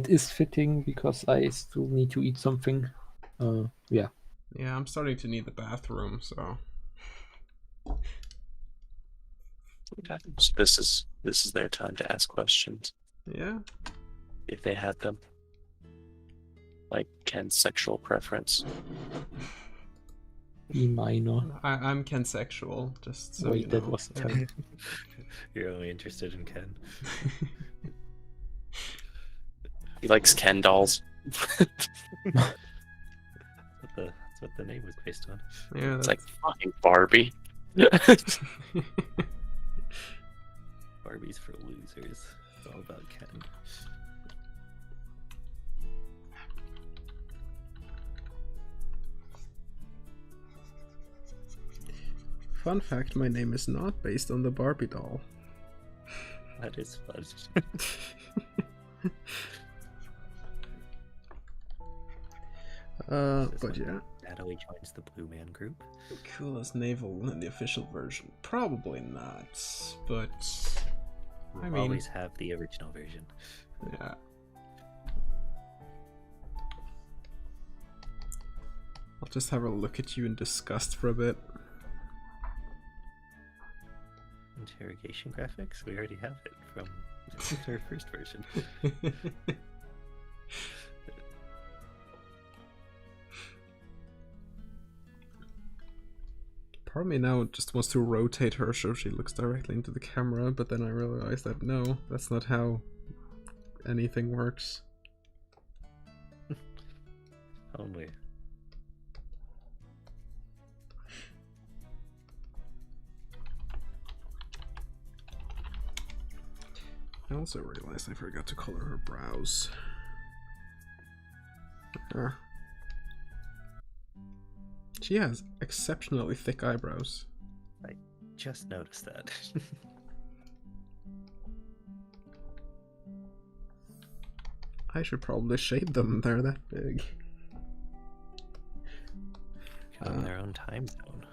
is fitting because I still need to eat something. Yeah. Yeah, I'm starting to need the bathroom, so So this is their time to ask questions yeah. if they had them. Like Ken's sexual preference. E minor. I'm Kensexual, just so Wait, you that know. was Yeah. terrible. You're only interested in Ken. He likes Ken dolls. That's what the name was based on. Yeah, It's like fucking Barbie. Barbie's for losers. It's all about Ken. Fun fact, my name is not based on the Barbie doll. That is fun. But yeah. Natalie joins the Blue Man group. Coolest naval in the official version. Probably not, but I We'll mean, always have the original version. yeah. I'll just have a look at you in disgust for a bit. Interrogation graphics? We already have it from our first version. Part of me now just wants to rotate her so she looks directly into the camera, but then I realized that no, that's not how anything works. Only. I also realized I forgot to color her brows. She has exceptionally thick eyebrows. Just noticed that. I should probably shade them, they're that big. On their own time zone.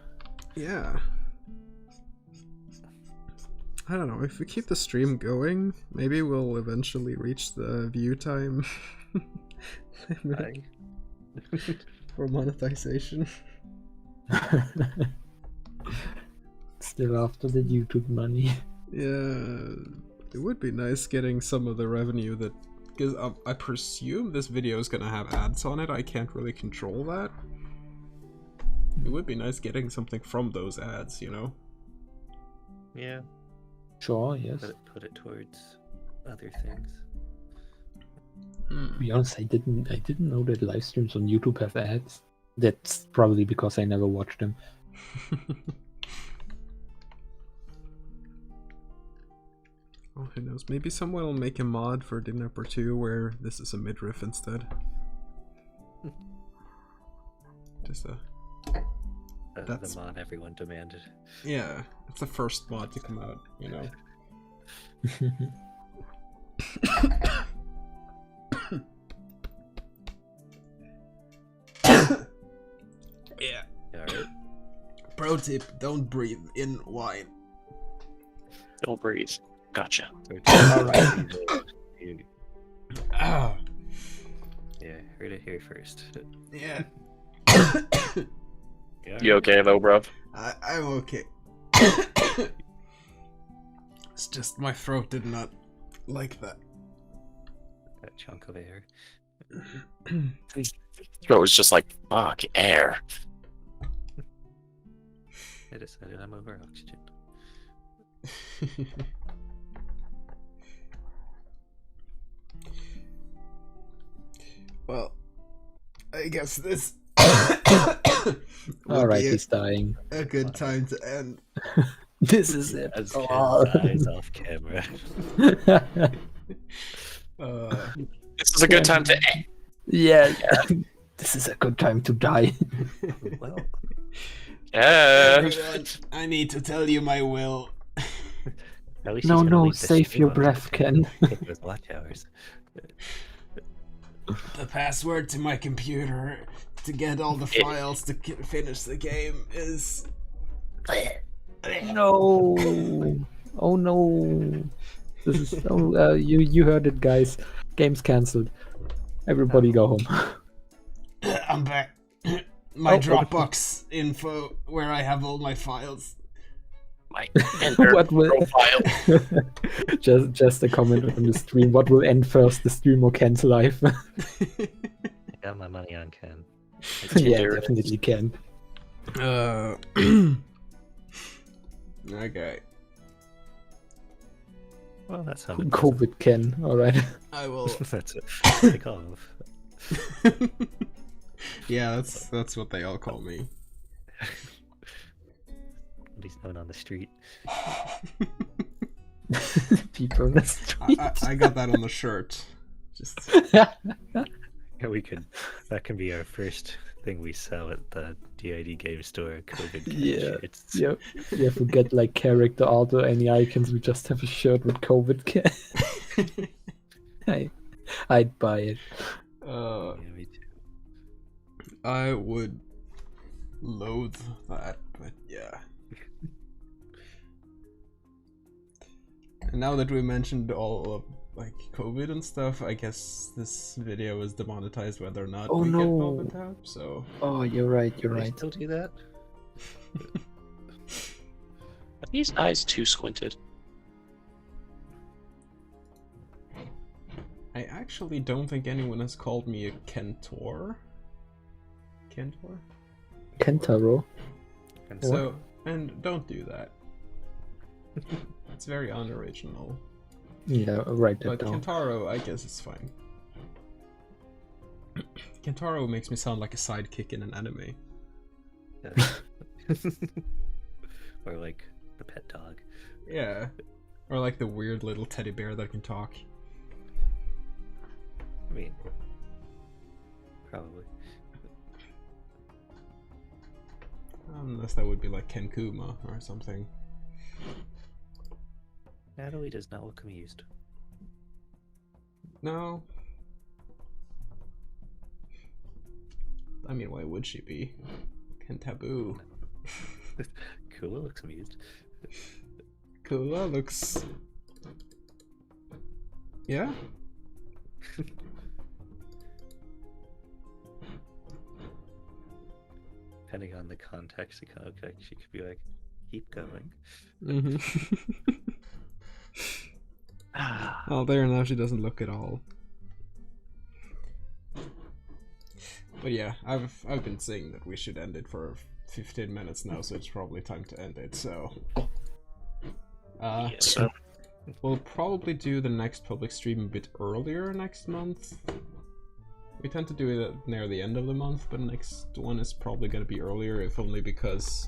Yeah. I don't know, if we keep the stream going, maybe we'll eventually reach the view time limit for monetization. Still after the YouTube money. Yeah, it would be nice getting some of the revenue that... Because I presume this video is gonna have ads on it, I can't really control that. It would be nice getting something from those ads, you know? Yeah. Sure, yes. Put it towards other things. To be honest, I didn't know that live streams on YouTube have ads. That's probably because I never watched them. Oh, who knows? Maybe someone will make a mod for Didnapper 2 where this is a midriff instead. Just a... The mod everyone demanded. Yeah, it's the first mod to come out, you know? Yeah. Alright. Pro tip, don't breathe in wine. Don't breathe. Gotcha. Alright. Ah, Yeah, heard it here first. yeah. You okay though, bruv? I'm okay. It's just my throat did not like that. That chunk of air. Throat was just like, fuck, air. I decided I'm over oxygen. Well, I guess this will Alright, be he's dying. a good time to end. This is it. As Oh. Ken dies off camera. This is a good time to end. Yeah. This is a good time to die. Well, Yeah. Everyone, I need to tell you my will. At least No, he's gonna no, leave the save stream your open breath, to Ken. hit those watch hours. The password to my computer to get all the files to finish the game is... No. Oh no. This is you heard it, guys. Game's cancelled. Everybody go home. I'm back. My Oh, Dropbox info where I have all my files. My enter What will profile. just a comment on the stream. What will end first, the stream or Ken's life? I got my money on Ken. Yeah, Tinder. definitely Ken. Okay. Well, that sounded COVID Ken. All right. I will. That's it. Take off. Yeah, that's what they all call me. At least known on the street. People in the street. I got that on the shirt. Just Yeah, we could. That can be our first thing we sell at the DID game store. COVID Ken Yeah. shirts. Yeah, yeah. Forget like character art or any icons. We just have a shirt with COVID Ken. I'd buy it. Yeah, me too. I would loathe that, but yeah. And now that we mentioned all of like COVID and stuff, I guess this video is demonetized whether or not Oh, we get no. Velvet Tap, so Oh, you're right. You're Do they right. still do that? Are these eyes too squinted? I actually don't think anyone has called me a Kentor. Kentor? Kentaro. And So, and don't do that. It's very unoriginal. Yeah, write that But down. Kentaro, I guess it's fine. Kentaro makes me sound like a sidekick in an anime. or like the pet dog. Yeah. Or like the weird little teddy bear that can talk. I mean, probably. Unless that would be like Kenkuma or something. Natalie does not look amused. No. I mean, why would she be? Kentaboo. Kula looks amused. Kula looks... Yeah? Depending on the context, it kind of like she could be like, "Keep going." Mm-hmm. Oh, there now she doesn't look at all. But yeah, I've been saying that we should end it for 15 minutes now, so it's probably time to end it. So, Yes, sir. we'll probably do the next public stream a bit earlier next month. We tend to do it near the end of the month, but next one is probably going to be earlier, if only because,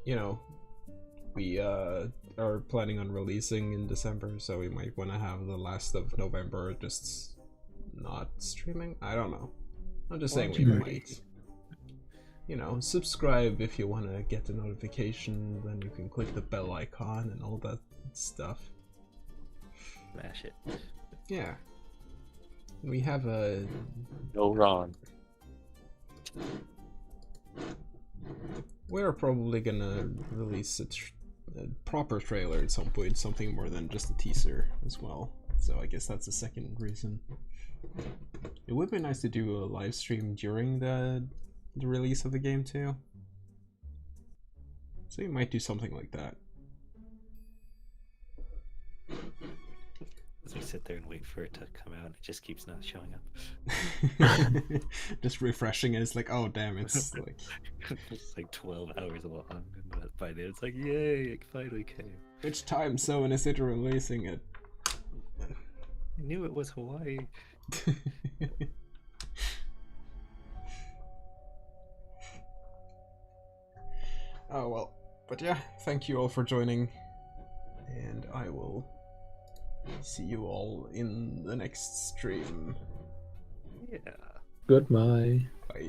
you know, we are planning on releasing in December, so we might want to have the last of November just not streaming. I don't know. I'm just saying we might. You know, subscribe if you want to get a notification, then you can click the bell icon and all that stuff. Smash it. Yeah. We have a... No Ron. We're probably gonna release a proper trailer at some point, something more than just a teaser as well. So I guess that's the second reason. It would be nice to do a live stream during the release of the game too. So you might do something like that. As we sit there and wait for it to come out, it just keeps not showing up. Just refreshing it, it's like, oh damn, it's like... It's like 12 hours long, and by then it's like, yay, it finally came. Which time zone is it releasing it? I knew it was Hawaii. Oh well, but yeah, thank you all for joining, and I will see you all in the next stream. Yeah. Goodbye. Bye.